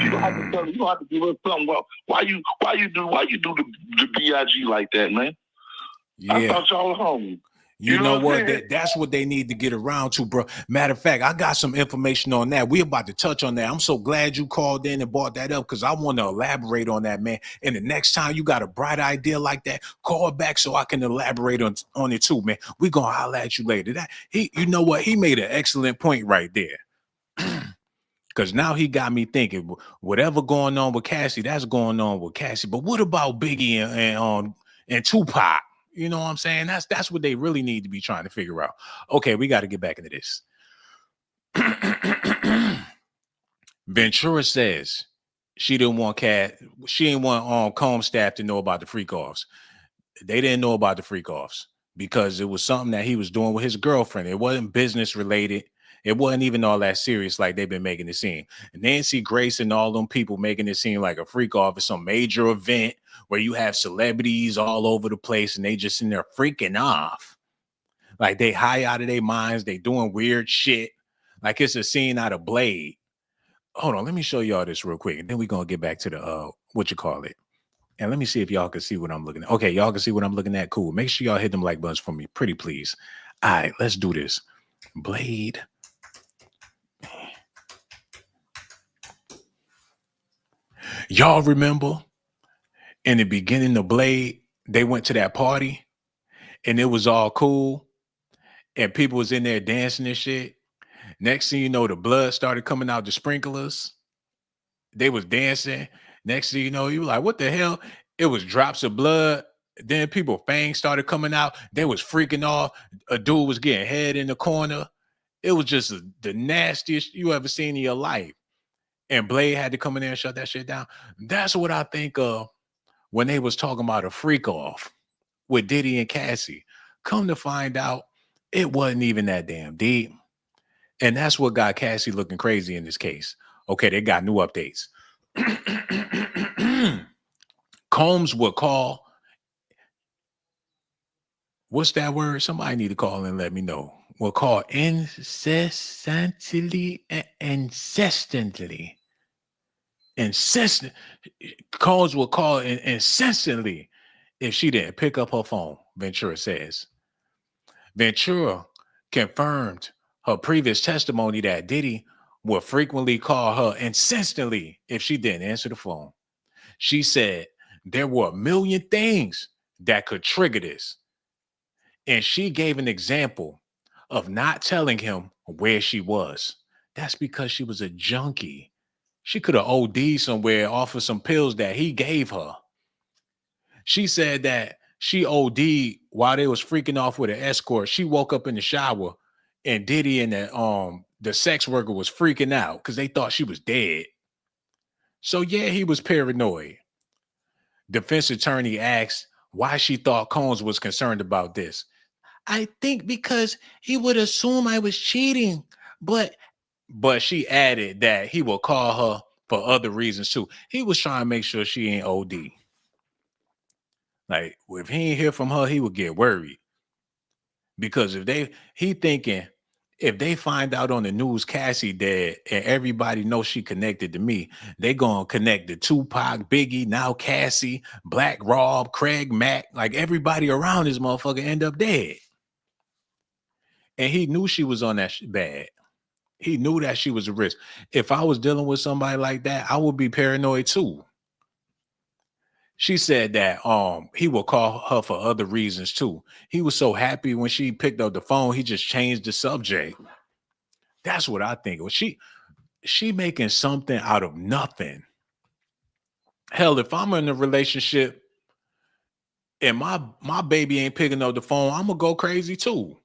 B: You don't have to tell. You don't have to give us something. Well, why you do the BIG like that, man?
A: Yeah.
B: I thought y'all were home.
A: You know what? That's what they need to get around to, bro. Matter of fact, I got some information on that. We're about to touch on that. I'm so glad you called in and brought that up because I want to elaborate on that, man. And the next time you got a bright idea like that, call back so I can elaborate on it too, man. We're going to holler at you later. You know what? He made an excellent point right there. Because now he got me thinking, whatever going on with Cassie, that's going on with Cassie. But what about Biggie and Tupac? You know what I'm saying? That's what they really need to be trying to figure out. Okay, we got to get back into this. Ventura says she didn't want Combs staff to know about the freak offs. They didn't know about the freak offs because it was something that he was doing with his girlfriend. It wasn't business related. It wasn't even all that serious like they've been making it seem. Nancy Grace and all them people making it seem like a freak off is some major event where you have celebrities all over the place and they just in there freaking off. Like they high out of their minds. They doing weird shit. Like it's a scene out of Blade. Hold on. Let me show y'all this real quick. And then we're going to get back to the, And let me see if y'all can see what I'm looking at. Okay, y'all can see what I'm looking at. Cool. Make sure y'all hit them like buttons for me. Pretty please. All right, let's do this. Blade. Y'all remember in the beginning of Blade, they went to that party and it was all cool and people was in there dancing and shit. Next thing you know, the blood started coming out the sprinklers. They was dancing. Next thing you know, you were like, what the hell? It was drops of blood. Then people fangs started coming out. They was freaking off. A dude was getting head in the corner. It was just the nastiest you ever seen in your life. And Blade had to come in there and shut that shit down. That's what I think of when they was talking about a freak off with Diddy and Cassie. Come to find out, it wasn't even that damn deep. And that's what got Cassie looking crazy in this case. Okay, they got new updates. Combs would call. What's that word? Somebody need to call and let me know. Will call incessantly. Combs will call incessantly if she didn't pick up her phone, Ventura says. Ventura confirmed her previous testimony that Diddy would frequently call her incessantly if she didn't answer the phone. She said there were a million things that could trigger this. And she gave an example of not telling him where she was. That's because she was a junkie. She could have OD'd somewhere off of some pills that he gave her. She said that she OD'd while they was freaking off with an escort. She woke up in the shower and Diddy and the sex worker was freaking out because they thought she was dead. So yeah, he was paranoid. Defense attorney asked why she thought Combs was concerned about this. I think because he would assume I was cheating, but she added that he will call her for other reasons too. He was trying to make sure she ain't OD. Like if he ain't hear from her, he would get worried because he thinking if they find out on the news Cassie dead and everybody knows she connected to me, they gonna connect to Tupac, Biggie, now Cassie, Black Rob, Craig Mack, like everybody around this motherfucker end up dead. And he knew she was on that bad. He knew that she was a risk. If I was dealing with somebody like that, I would be paranoid too. She said that he will call her for other reasons too. He was so happy when she picked up the phone, he just changed the subject. That's what I think. She making something out of nothing. Hell, if I'm in a relationship and my baby ain't picking up the phone, I'm gonna go crazy too.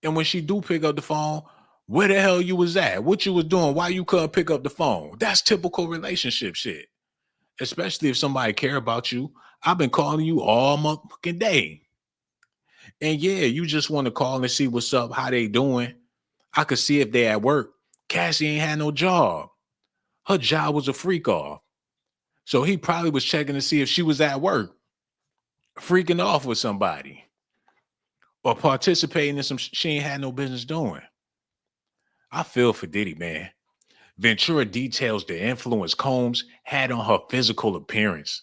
A: And when she do pick up the phone, where the hell you was at? What you was doing? Why you couldn't pick up the phone? That's typical relationship shit. Especially if somebody care about you. I've been calling you all motherfucking day. And yeah, you just want to call and see what's up, how they doing. I could see if they at work. Cassie ain't had no job. Her job was a freak off. So he probably was checking to see if she was at work, freaking off with somebody, or participating in some she ain't had no business doing. I feel for Diddy, man. Ventura details the influence Combs had on her physical appearance.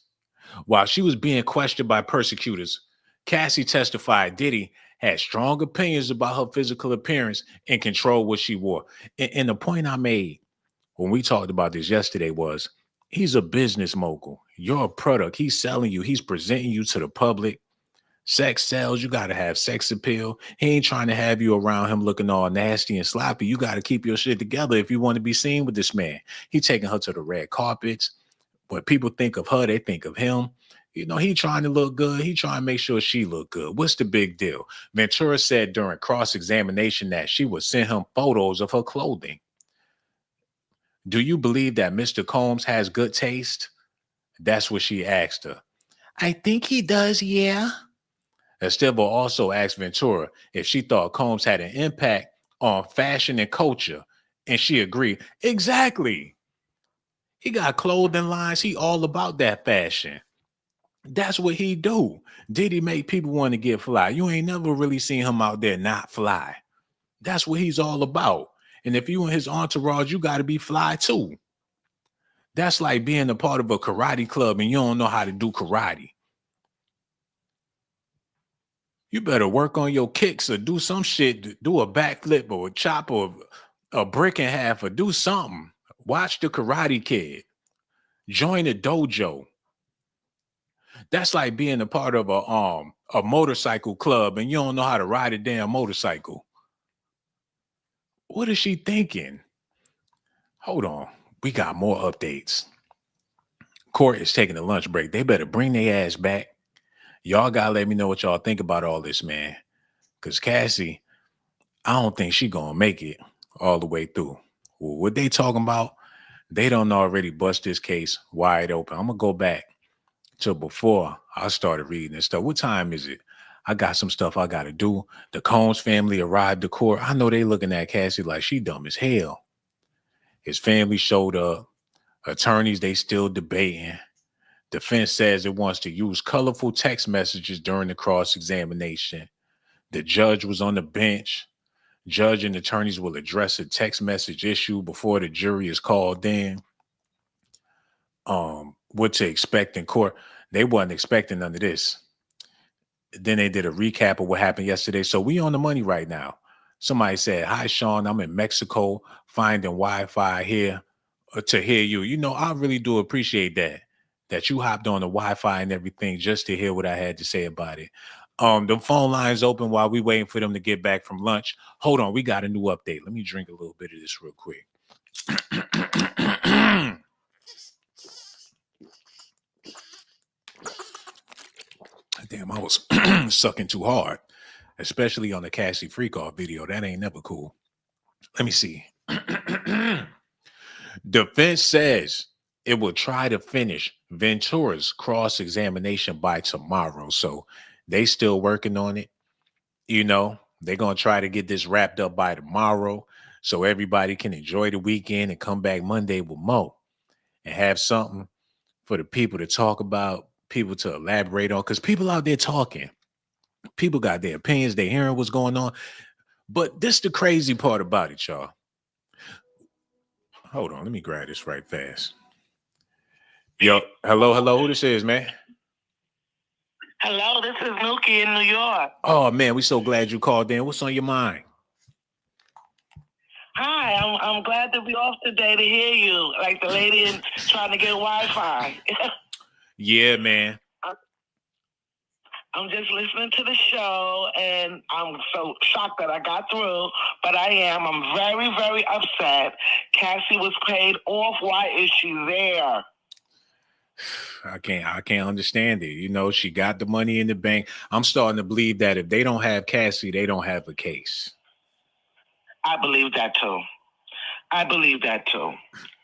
A: While she was being questioned by persecutors, Cassie testified Diddy had strong opinions about her physical appearance and controlled what she wore. And the point I made when we talked about this yesterday was he's a business mogul. You're a product. He's selling you. He's presenting you to the public. Sex sells. You got to have sex appeal. He ain't trying to have you around him looking all nasty and sloppy. You got to keep your shit together if you want to be seen with this man. He taking her to the red carpets. When people think of her, they think of him. You know, he trying to look good. He trying to make sure she look good. What's the big deal? Ventura said during cross-examination that she would send him photos of her clothing. Do you believe that Mr. Combs has good taste? That's what she asked her. I think he does, yeah. Esteban also asked Ventura if she thought Combs had an impact on fashion and culture, and she agreed. Exactly. He got clothing lines. He all about that fashion. That's what he do. Did he make people want to get fly? You ain't never really seen him out there not fly. That's what he's all about. And if you in his entourage, you got to be fly too. That's like being a part of a karate club and you don't know how to do karate. You better work on your kicks or do some shit, do a backflip or a chop or a brick in half or do something. Watch the Karate Kid. Join a dojo. That's like being a part of a motorcycle club and you don't know how to ride a damn motorcycle. What is she thinking? Hold on. We got more updates. Court is taking a lunch break. They better bring their ass back. Y'all gotta let me know what y'all think about all this, man. Cause Cassie, I don't think she gonna make it all the way through. Well, what they talking about? They don't already bust this case wide open. I'm gonna go back to before I started reading this stuff. What time is it? I got some stuff I gotta do. The Combs family arrived to court. I know they looking at Cassie like she dumb as hell. His family showed up. Attorneys, they still debating. Defense says it wants to use colorful text messages during the cross-examination. The judge was on the bench. Judge and attorneys will address a text message issue before the jury is called in. What to expect in court. They wasn't expecting none of this. Then they did a recap of what happened yesterday. So we on the money right now. Somebody said, hi, Sean, I'm in Mexico finding Wi-Fi here to hear you. You know, I really do appreciate that you hopped on the Wi-Fi and everything just to hear what I had to say about it. The phone line's open while we waiting for them to get back from lunch. Hold on, we got a new update. Let me drink a little bit of this real quick. Damn, I was sucking too hard, especially on the Cassie Freakoff video. That ain't never cool. Let me see. Defense says it will try to finish Ventura's cross-examination by tomorrow. So they still working on it. They're going to try to get this wrapped up by tomorrow so everybody can enjoy the weekend and come back Monday with more and have something for the people to talk about, people to elaborate on, because people out there talking. People got their opinions, they hearing what's going on. But this the crazy part about it, y'all. Hold on, let me grab this right fast. Yo, hello, who this is, man?
B: Hello, this is Nuki in New York.
A: Oh man, we so glad you called in. What's on your mind?
B: Hi, I'm glad to be off today to hear you, like the lady trying to get Wi-Fi.
A: Yeah, man.
B: I'm just listening to the show, and I'm so shocked that I got through, but I am. I'm very, very upset. Cassie was paid off. Why is she there?
A: I can't understand it. She got the money in the bank. I'm starting to believe that if they don't have Cassie, they don't have a case.
B: I believe that too.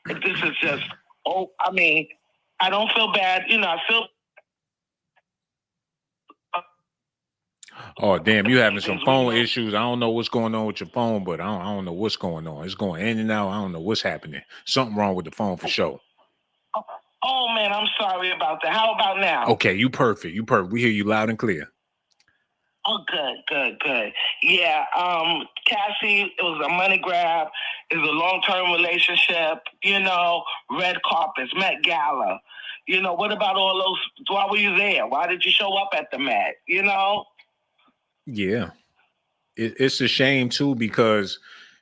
B: This is just, I don't feel bad. I feel.
A: Oh, damn, you having some phone issues. I don't know what's going on with your phone, but I don't know what's going on. It's going in and out. I don't know what's happening. Something wrong with the phone for sure.
B: Oh, man, I'm sorry about that. How about now?
A: Okay, you perfect. We hear you loud and clear.
B: Oh, good. Yeah, Cassie, it was a money grab. It was a long-term relationship, red carpets, Met Gala. What about all those? Why were you there? Why did you show up at the Met?
A: Yeah. It's a shame, too, because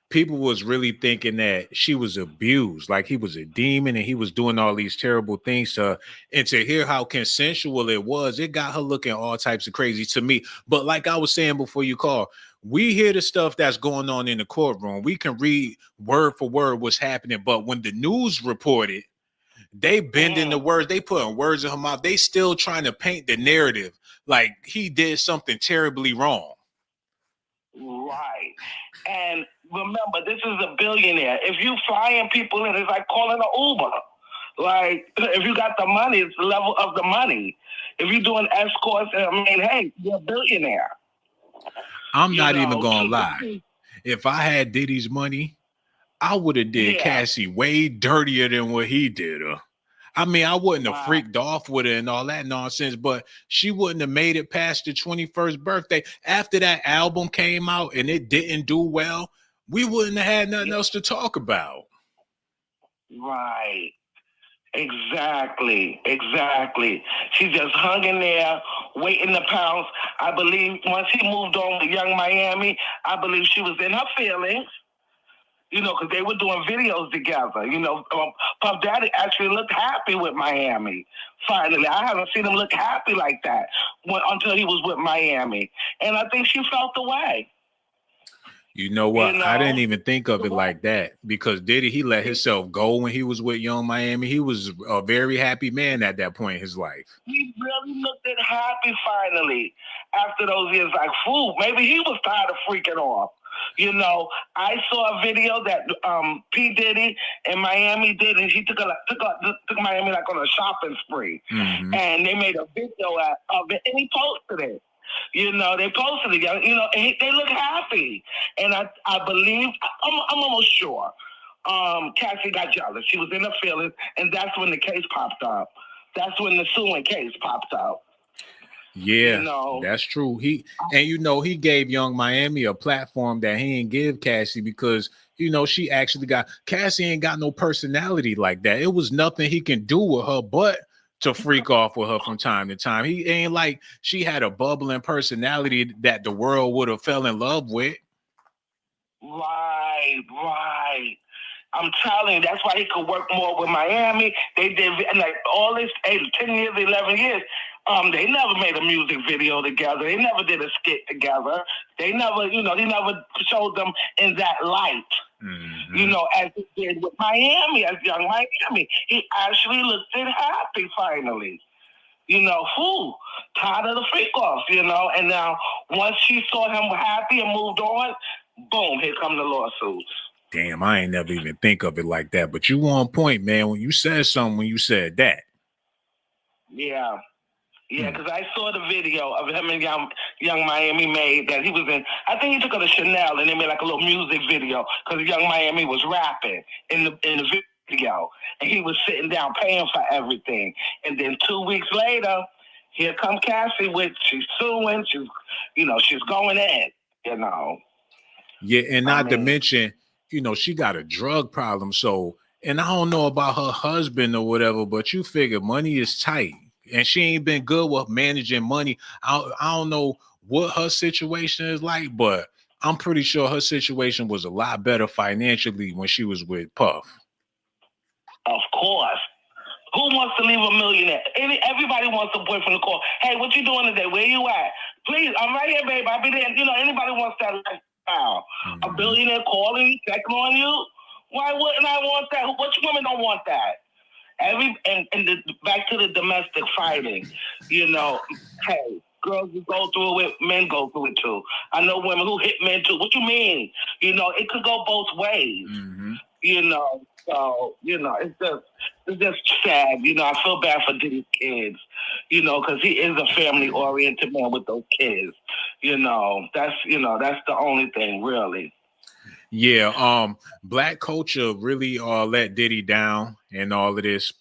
A: people was really thinking that she was abused, like he was a demon and he was doing all these terrible things to her. And to hear how consensual it was, it got her looking all types of crazy to me. But like I was saying before you call, we hear the stuff that's going on in the courtroom. We can read word for word what's happening. But when the news reported, they bending the words, they putting words in her mouth. They still trying to paint the narrative like he did something terribly wrong.
B: Right. And remember, this is a billionaire. If you flying people in, it's like calling an Uber. Like, if you got the money, it's the level of the money. If you're doing escorts, hey, you're a billionaire.
A: I'm not even gonna lie. If I had Diddy's money, I would have did Cassie way dirtier than what he did her. I wouldn't have freaked off with her and all that nonsense, but she wouldn't have made it past the 21st birthday. After that album came out and it didn't do well, we wouldn't have had nothing else to talk about.
B: Right. Exactly. She just hung in there, waiting to pounce. I believe once he moved on with Young Miami, I believe she was in her feelings. Because they were doing videos together. Puff Daddy actually looked happy with Miami. Finally, I haven't seen him look happy like that until he was with Miami, and I think she felt the way.
A: You know what? I didn't even think of it like that because Diddy, he let himself go when he was with Young Miami. He was a very happy man at that point in his life.
B: He really looked happy finally after those years. Like, fool, maybe he was tired of freaking off. I saw a video that P. Diddy in Miami did, and he took Miami like on a shopping spree.
A: Mm-hmm.
B: And they made a video of it, and he posted it. They posted it, and they look happy. And I believe, I'm almost sure, Cassie got jealous. She was in her feelings, and that's when the case popped up. That's when the suing case popped up.
A: Yeah, that's true. He gave Young Miami a platform that he didn't give Cassie because she actually Cassie ain't got no personality like that. It was nothing he can do with her but to freak off with her from time to time. He ain't like she had a bubbling personality that the world would have fell in love with.
B: Right. I'm telling you, that's why he could work more with Miami. They did like all this 10 years, 11 years. They never made a music video together. They never did a skit together. They never, he never showed them in that light.
A: Mm-hmm.
B: As he did with Miami, as Young Miami. He actually looked happy finally. Tired of the freak off, and now once she saw him happy and moved on, boom, here come the lawsuits.
A: Damn, I ain't never even think of it like that. But you on point, man. When you said something, when you said that.
B: Yeah. Yeah, because I saw the video of him and Young Miami made that he was in. I think he took her to Chanel and they made like a little music video because Young Miami was rapping in the video and he was sitting down paying for everything. And then 2 weeks later, here come Cassie with she's suing. She's going in. You know.
A: Yeah, and not to mention, she got a drug problem. So, and I don't know about her husband or whatever, but you figure money is tight, and she ain't been good with managing money. I don't know what her situation is like, but I'm pretty sure her situation was a lot better financially when she was with Puff.
B: Of course. Who wants to leave a millionaire? Everybody wants a boyfriend to call. Hey, what you doing today? Where you at? Please, I'm right here, babe. I'll be there. Anybody wants that lifestyle. A billionaire calling, checking on you. Why wouldn't I want that? Which women don't want that? Back to the domestic fighting. Hey, girls who go through it, men go through it too. I know women who hit men too. What you mean? It could go both ways.
A: Mm-hmm.
B: So it's just sad. I feel bad for these kids. Because he is a family-oriented man with those kids. That's the only thing really.
A: Yeah, black culture really let Diddy down and all of this.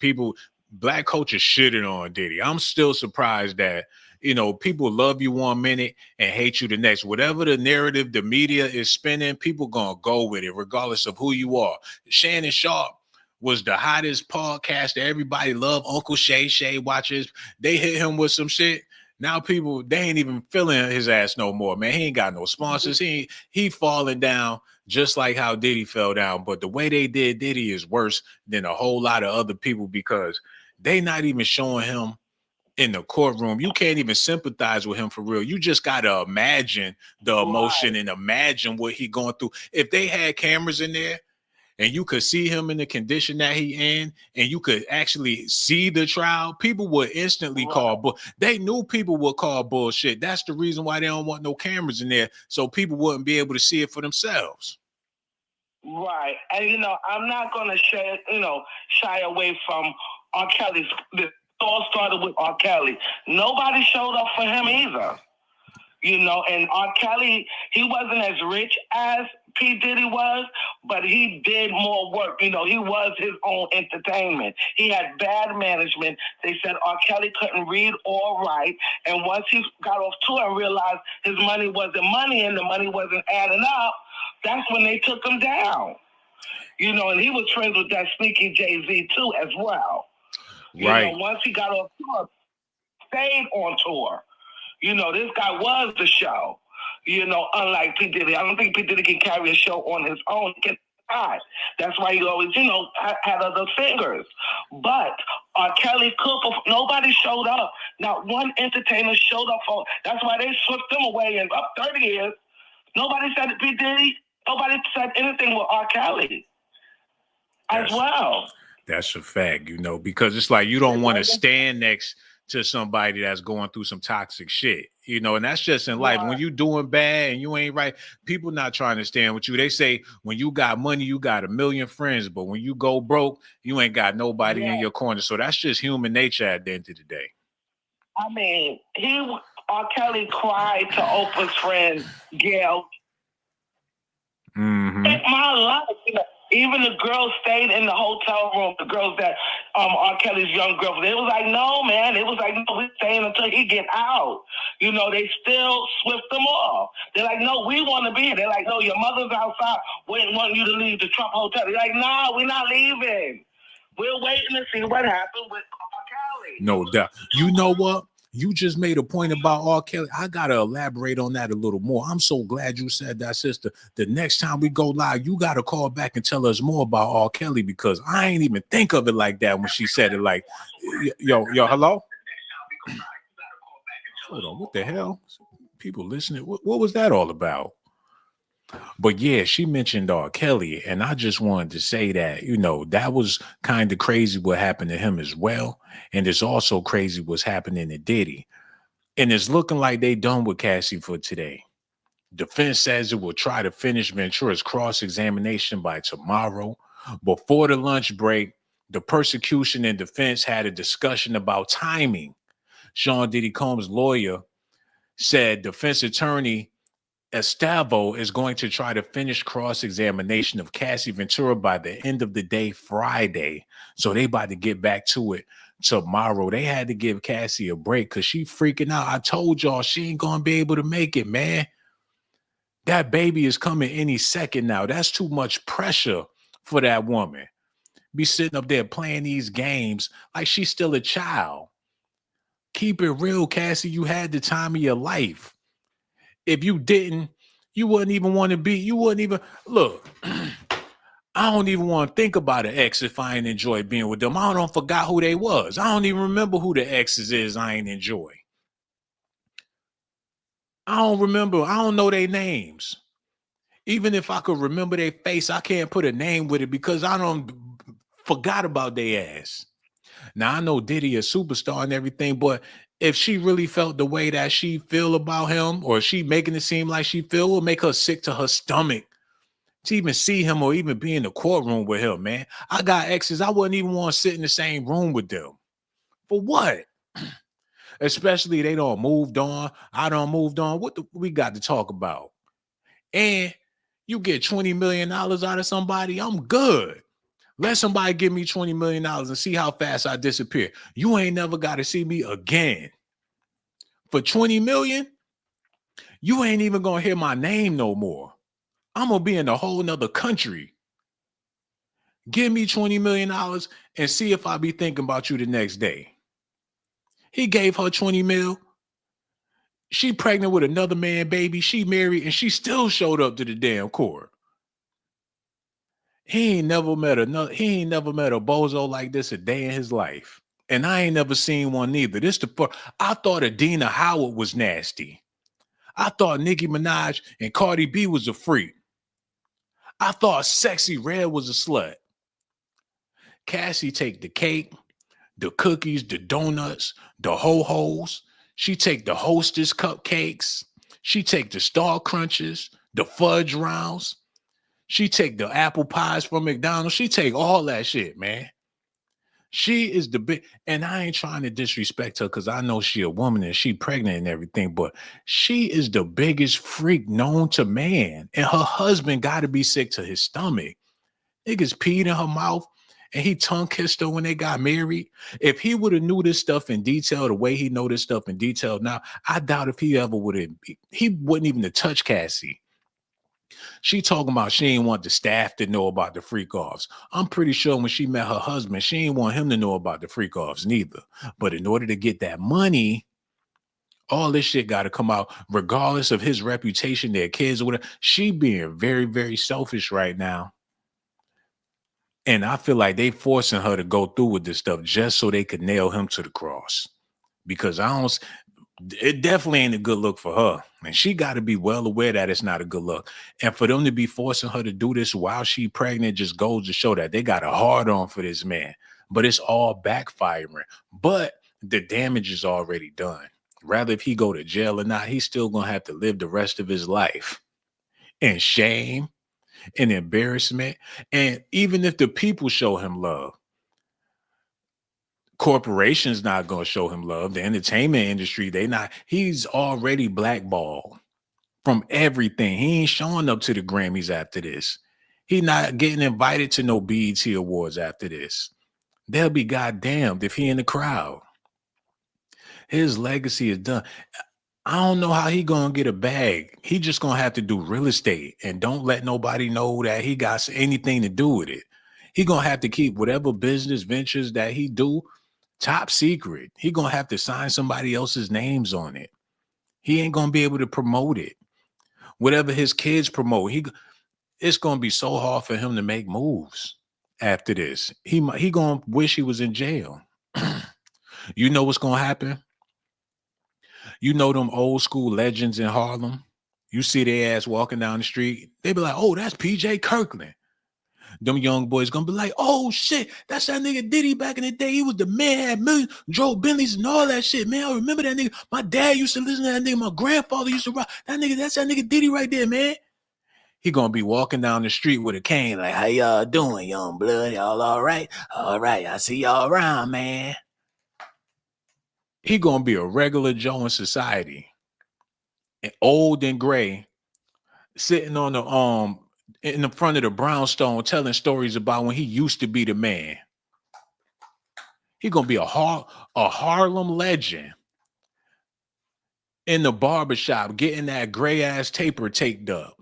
A: Black culture shitting on Diddy. I'm still surprised that people love you 1 minute and hate you the next. Whatever the narrative the media is spinning, people gonna go with it regardless of who you are. Shannon Sharp was the hottest podcaster. Everybody loved. Uncle Shay watches. They hit him with some shit. Now people, they ain't even feeling his ass no more, man. He ain't got no sponsors. He falling down just like how Diddy fell down. But the way they did Diddy is worse than a whole lot of other people because they not even showing him in the courtroom. You can't even sympathize with him for real. You just got to imagine the emotion and imagine what he going through. If they had cameras in there and you could see him in the condition that he in, and you could actually see the trial, people would instantly call. But they knew people would call bullshit. That's the reason why they don't want no cameras in there, so people wouldn't be able to see it for themselves.
B: Right, and I'm not gonna shy away from R. Kelly's. It all started with R. Kelly. Nobody showed up for him either. And R. Kelly, he wasn't as rich as P. Diddy was, but he did more work. He was his own entertainment. He had bad management. They said R. Kelly couldn't read or write. And once he got off tour and realized his money wasn't money and the money wasn't adding up, that's when they took him down. And he was friends with that sneaky Jay-Z too as well.
A: Right.
B: Once he got off tour, stayed on tour. This guy was the show. Unlike P. Diddy. I don't think P. Diddy can carry a show on his own. He cannot. That's why he always, had other singers. But R. Kelly could. Nobody showed up. Not one entertainer showed up for. That's why they swept him away in up 30 years. Nobody said P. Diddy. Nobody said anything with R. Kelly as well.
A: That's a fact, because it's like you don't want to stand next to somebody that's going through some toxic shit, and that's just in life. When you doing bad and you ain't right, people not trying to stand with you. They say when you got money, you got a million friends, but when you go broke, you ain't got nobody in your corner. So that's just human nature at the end of the day.
B: I mean, R. Kelly cried to Oprah's friend, Gail.
A: Mm-hmm.
B: Take my life, Even the girls stayed in the hotel room. The girls that R. Kelly's young girlfriend. They was like, no, man. It was like, no, we're staying until he get out. They still swift them off. They're like, no, we want to be here. They're like, no, your mother's outside. We didn't want you to leave the Trump hotel. They're like, no, we're not leaving. We're waiting to see what happened with R. Kelly.
A: No doubt. You know what? You just made a point about R. Kelly. I got to elaborate on that a little more. I'm so glad you said that, sister. The next time we go live, you got to call back and tell us more about R. Kelly because I ain't even think of it like that when she said it like, yo, hello? Hold on, what the hell? People listening. What was that all about? But yeah, she mentioned R. Kelly, and I just wanted to say that, that was kind of crazy what happened to him as well. And it's also crazy what's happening to Diddy. And it's looking like they done with Cassie for today. Defense says it will try to finish Ventura's cross-examination by tomorrow. Before the lunch break, the prosecution and defense had a discussion about timing. Sean Diddy Combs' lawyer said defense attorney Estavo is going to try to finish cross-examination of Cassie Ventura by the end of the day Friday. So they about to get back to it tomorrow. They had to give Cassie a break because she freaking out. I told y'all she ain't gonna be able to make it, man. That baby is coming any second now. That's too much pressure for that woman. Be sitting up there playing these games like she's still a child. Keep it real, Cassie. You had the time of your life. If you didn't, you wouldn't even want to be, you wouldn't even, look, I don't even want to think about an ex if I ain't enjoy being with them. I don't forgot who they was. I don't even remember who the exes is I ain't enjoy. I don't remember. I don't know their names. Even if I could remember their face, I can't put a name with it because I don't forgot about their ass. Now I know Diddy a superstar and everything, but if she really felt the way that she feel about him, or she making it seem like she feel, will make her sick to her stomach to even see him or even be in the courtroom with him, man. I got exes. I wouldn't even want to sit in the same room with them. For what? Especially they don't moved on. I don't moved on. What we got to talk about? And you get $20 million out of somebody, I'm good. Let somebody give me $20 million and see how fast I disappear. You ain't never got to see me again. For $20 million, you ain't even gonna hear my name no more. I'm gonna be in a whole nother country. Give me $20 million and see if I be thinking about you the next day. He gave her 20 mil. She pregnant with another man, baby. She married and she still showed up to the damn court. He ain't never met a bozo like this a day in his life. And I ain't never seen one neither. I thought Adina Howard was nasty. I thought Nicki Minaj and Cardi B was a freak. I thought Sexy Red was a slut. Cassie take the cake, the cookies, the donuts, the ho-hos. She take the Hostess cupcakes. She take the Star Crunches, the fudge rounds. She take the apple pies from McDonald's. She take all that shit, man. She is the big, and I ain't trying to disrespect her because I know she a woman and she pregnant and everything, but she is the biggest freak known to man. And her husband got to be sick to his stomach. Niggas peed in her mouth and he tongue kissed her when they got married. If he would have knew this stuff in detail the way he know this stuff in detail now, I doubt if he ever would have, he wouldn't even have touched Cassie. She talking about she ain't want the staff to know about the freak offs. I'm pretty sure when she met her husband, she ain't want him to know about the freak offs neither. But in order to get that money, all this shit got to come out, regardless of his reputation, their kids or whatever. She being very, very selfish right now. And I feel like they forcing her to go through with this stuff just so they could nail him to the cross. Because it definitely ain't a good look for her. And she got to be well aware that it's not a good look. And for them to be forcing her to do this while she pregnant just goes to show that they got a hard on for this man. But it's all backfiring. But the damage is already done. Rather if he go to jail or not, he's still going to have to live the rest of his life in shame and embarrassment. And even if the people show him love, corporations not going to show him love. The entertainment industry, he's already blackballed from everything. He ain't showing up to the Grammys after this. He not getting invited to no BET Awards after this. They'll be goddamned if he in the crowd. His legacy is done. I don't know how he gonna get a bag. He just gonna have to do real estate and don't let nobody know that he got anything to do with it. He gonna have to keep whatever business ventures that he do top secret. He gonna have to sign somebody else's names on it. He ain't gonna be able to promote it. Whatever his kids promote, it's gonna be so hard for him to make moves after this. He gonna wish he was in jail. You know what's gonna happen? You know them old school legends in Harlem? You see their ass walking down the street, they be like, oh, that's PJ Kirkland. Them young boys gonna be like, oh shit, that's that nigga Diddy back in the day. He was the man, had millions, drove Bentleys and all that shit, man. I remember that nigga. My dad used to listen to that nigga. My grandfather used to rock that nigga. That's that nigga Diddy right there, man. He gonna be walking down the street with a cane, like, how y'all doing, young blood? Y'all all right? All right, I see y'all around, man. He gonna be a regular Joe in society, and old and gray, sitting on the in the front of the brownstone, telling stories about when he used to be the man. He gonna be a Harlem legend in the barbershop, getting that gray ass taper taped up.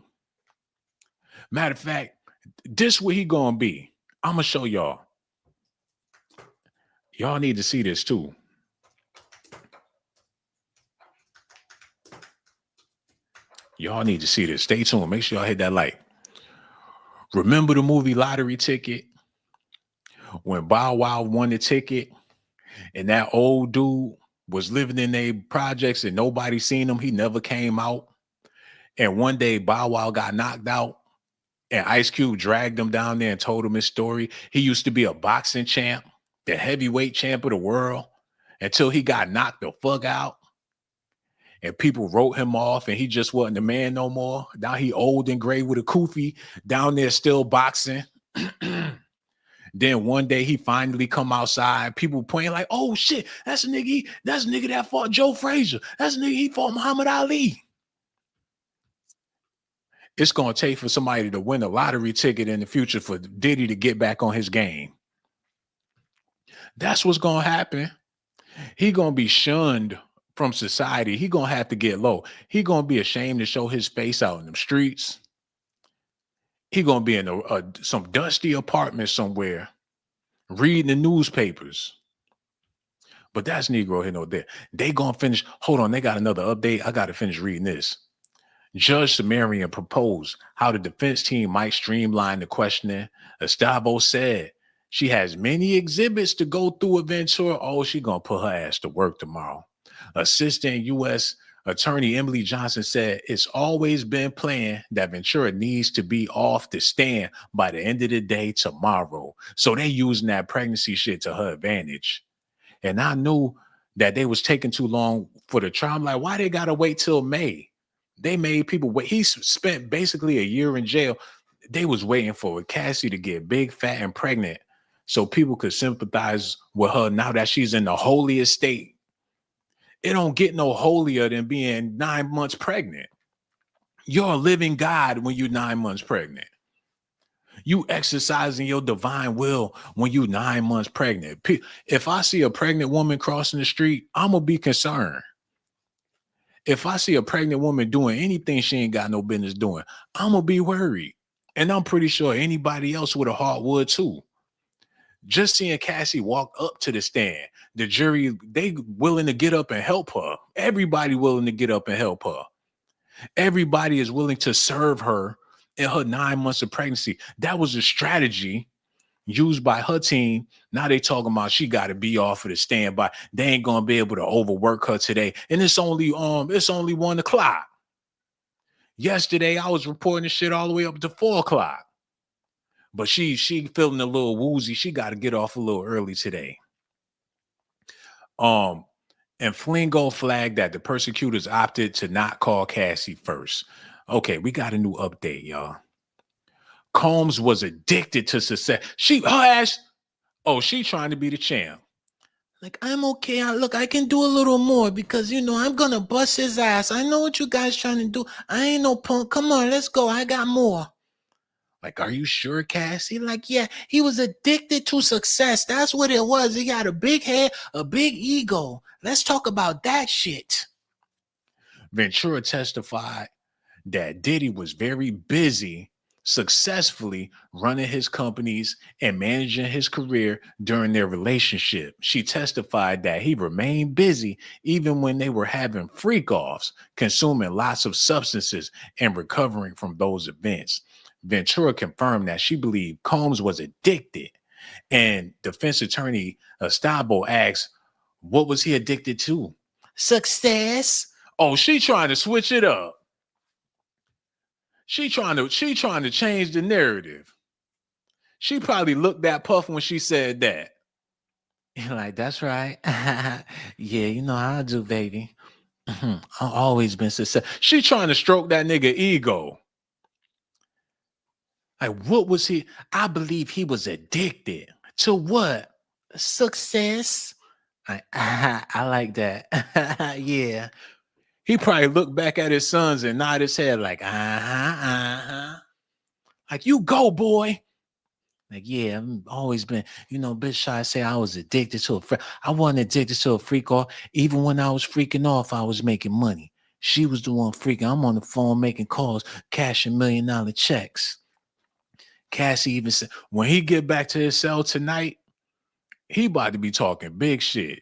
A: Matter of fact, this what he gonna be. I'm gonna show y'all. Y'all need to see this too. Y'all need to see this. Stay tuned. Make sure y'all hit that like. Remember the movie Lottery Ticket? When Bow Wow won the ticket and that old dude was living in their projects and nobody seen him. He never came out. And one day Bow Wow got knocked out and Ice Cube dragged him down there and told him his story. He used to be a boxing champ, the heavyweight champ of the world, until he got knocked the fuck out. And people wrote him off and he just wasn't the man no more. Now he old and gray with a kufi down there still boxing. Then one day he finally come outside. People pointing like, "Oh shit, that's a nigga. That's a nigga that fought Joe Frazier. That's a nigga he fought Muhammad Ali." It's gonna take for somebody to win a lottery ticket in the future for Diddy to get back on his game. That's what's gonna happen. He gonna be shunned from society. He gonna have to get low. He gonna be ashamed to show his face out in the streets. He gonna be in some dusty apartment somewhere, reading the newspapers. But that's Negro here, no there. They gonna finish. Hold on, they got another update. I gotta finish reading this. Judge Sumerian proposed how the defense team might streamline the questioning. Estavo said she has many exhibits to go through with Ventura. Oh, she gonna put her ass to work tomorrow. Assistant U.S. Attorney Emily Johnson said it's always been planned that Ventura needs to be off the stand by the end of the day tomorrow. So they using that pregnancy shit to her advantage. And I knew that they was taking too long for the trial. I'm like, why they gotta wait till May? They made people wait. He spent basically a year in jail. They was waiting for Cassie to get big, fat, and pregnant so people could sympathize with her now that she's in the holiest state. It don't get no holier than being 9 months pregnant. You're a living God when you're 9 months pregnant. You exercising your divine will when you're 9 months pregnant. If I see a pregnant woman crossing the street, I'm going to be concerned. If I see a pregnant woman doing anything she ain't got no business doing, I'm going to be worried. And I'm pretty sure anybody else with a heart would too. Just seeing Cassie walk up to the stand, the jury, they willing to get up and help her. Everybody willing to get up and help her. Everybody is willing to serve her in her 9 months of pregnancy. That was a strategy used by her team. Now they talking about she got to be off of the standby. They ain't gonna be able to overwork her today. And it's only 1 o'clock. Yesterday I was reporting this shit all the way up to 4 o'clock. But she feeling a little woozy. She got to get off a little early today. And Flingo flagged that the persecutors opted to not call Cassie first. Okay, we got a new update, y'all. Combs was addicted to success. She trying to be the champ. Like, I'm okay. Look, I can do a little more because, I'm going to bust his ass. I know what you guys trying to do. I ain't no punk. Come on, let's go. I got more. Like, are you sure, Cassie? Like, yeah, he was addicted to success. That's what it was. He got a big head, a big ego. Let's talk about that shit. Ventura testified that Diddy was very busy successfully running his companies and managing his career during their relationship. She testified that he remained busy even when they were having freak-offs, consuming lots of substances and recovering from those events. Ventura confirmed that she believed Combs was addicted. And defense attorney Estabo asked, what was he addicted to? Success. Oh, she trying to switch it up. She trying to change the narrative. She probably looked at Puff when she said that. You're like, that's right. Yeah, how I do, baby. I've always been successful. She trying to stroke that nigga ego. Like, what was he? I believe he was addicted to what? Success. I like that. Yeah. He probably looked back at his sons and nod his head like, like, you go, boy. Like, yeah, I've always been, bitch, shy say I was addicted to a freak. I wasn't addicted to a freak off. Even when I was freaking off, I was making money. She was the one freaking. I'm on the phone making calls, cashing $1 million checks. Cassie even said, when he get back to his cell tonight, he about to be talking big shit.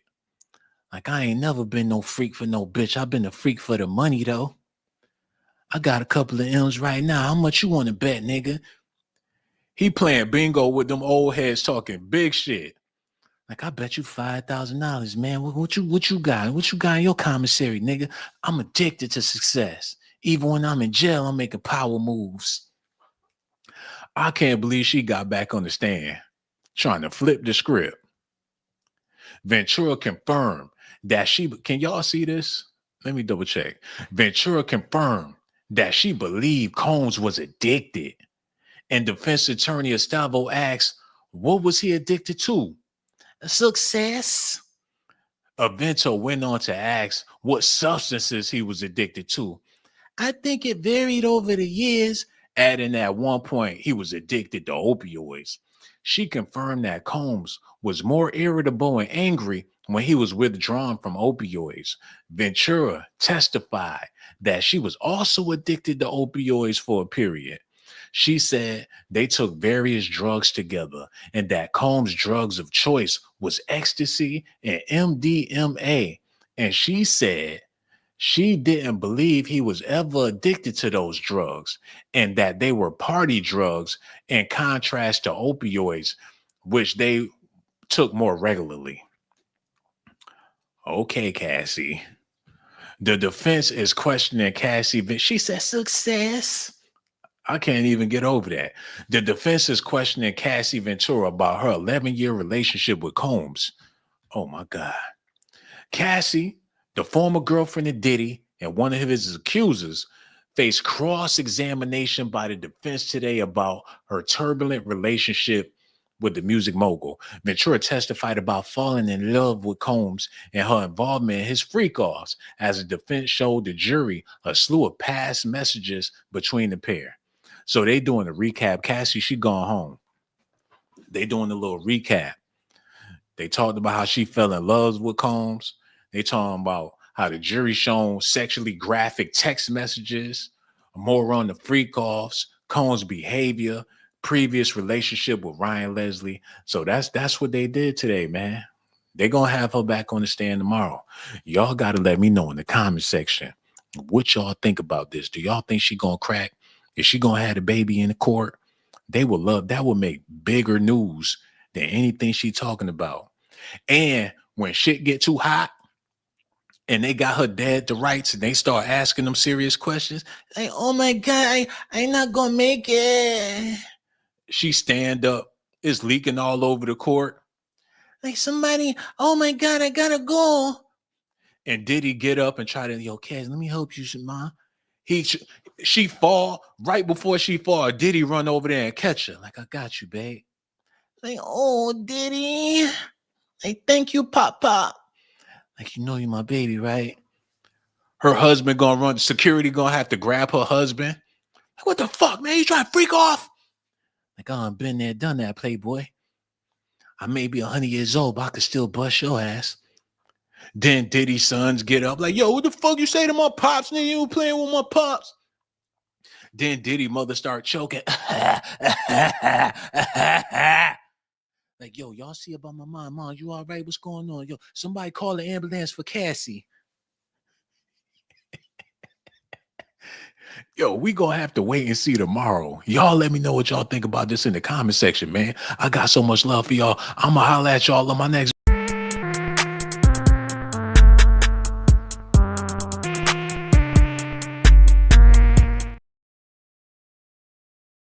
A: Like, I ain't never been no freak for no bitch. I've been a freak for the money, though. I got a couple of M's right now. How much you want to bet, nigga? He playing bingo with them old heads talking big shit. Like, I bet you $5,000, man. What you got? What you got in your commissary, nigga? I'm addicted to success. Even when I'm in jail, I'm making power moves. I can't believe she got back on the stand, trying to flip the script. Ventura confirmed that can y'all see this? Let me double check. Ventura confirmed that she believed Combs was addicted. And defense attorney Estavo asked, what was he addicted to? Success. Avento went on to ask what substances he was addicted to. I think it varied over the years, adding at one point he was addicted to opioids. She confirmed that Combs was more irritable and angry when he was withdrawn from opioids. Ventura testified that she was also addicted to opioids for a period. She said they took various drugs together and that Combs' drugs of choice was ecstasy and MDMA. And she said she didn't believe he was ever addicted to those drugs and that they were party drugs in contrast to opioids, which they took more regularly. Okay, Cassie. The defense is questioning Cassie. She said, success. I can't even get over that. The defense is questioning Cassie Ventura about her 11-year relationship with Combs. Oh my God. Cassie, the former girlfriend of Diddy and one of his accusers, faced cross-examination by the defense today about her turbulent relationship with the music mogul. Ventura testified about falling in love with Combs and her involvement in his freak-offs as the defense showed the jury a slew of past messages between the pair. So they doing a recap. Cassie, she gone home. They doing a little recap. They talked about how she fell in love with Combs. They talking about how the jury shown sexually graphic text messages, more on the freak offs, Combs' behavior, previous relationship with Ryan Leslie. So that's what they did today, man. They're gonna have her back on the stand tomorrow. Y'all gotta let me know in the comment section what y'all think about this. Do y'all think she gonna crack? Is she gonna have the baby in the court? They would love that. Would make bigger news than anything she talking about. And when shit get too hot and they got her dead to rights and they start asking them serious questions, like, oh my God, I'm not gonna make it. She stand up, it's leaking all over the court. Like, somebody, oh my God, I gotta go. And Diddy get up and try to, yo, Cass, let me help you, ma. She fall right before she fall. Diddy run over there and catch her. Like, I got you, babe. Like, oh, Diddy. Like, thank you, Pop. Like, you know you're my baby, right? Her husband gonna run. Security gonna have to grab her husband. Like, what the fuck, man? You trying to freak off? Like, I've been there, done that, playboy. I may be 100 years old, but I could still bust your ass. Then Diddy's sons get up like, yo, what the fuck you say to my pops? Nigga, you playing with my pops. Then Diddy mother start choking. Like, yo, y'all see about my mom? Mom, you all right? What's going on? Yo, somebody call the ambulance for Cassie. Yo, we gonna have to wait and see tomorrow. Y'all let me know what y'all think about this in the comment section, man. I got so much love for y'all. I'ma holler at y'all on my next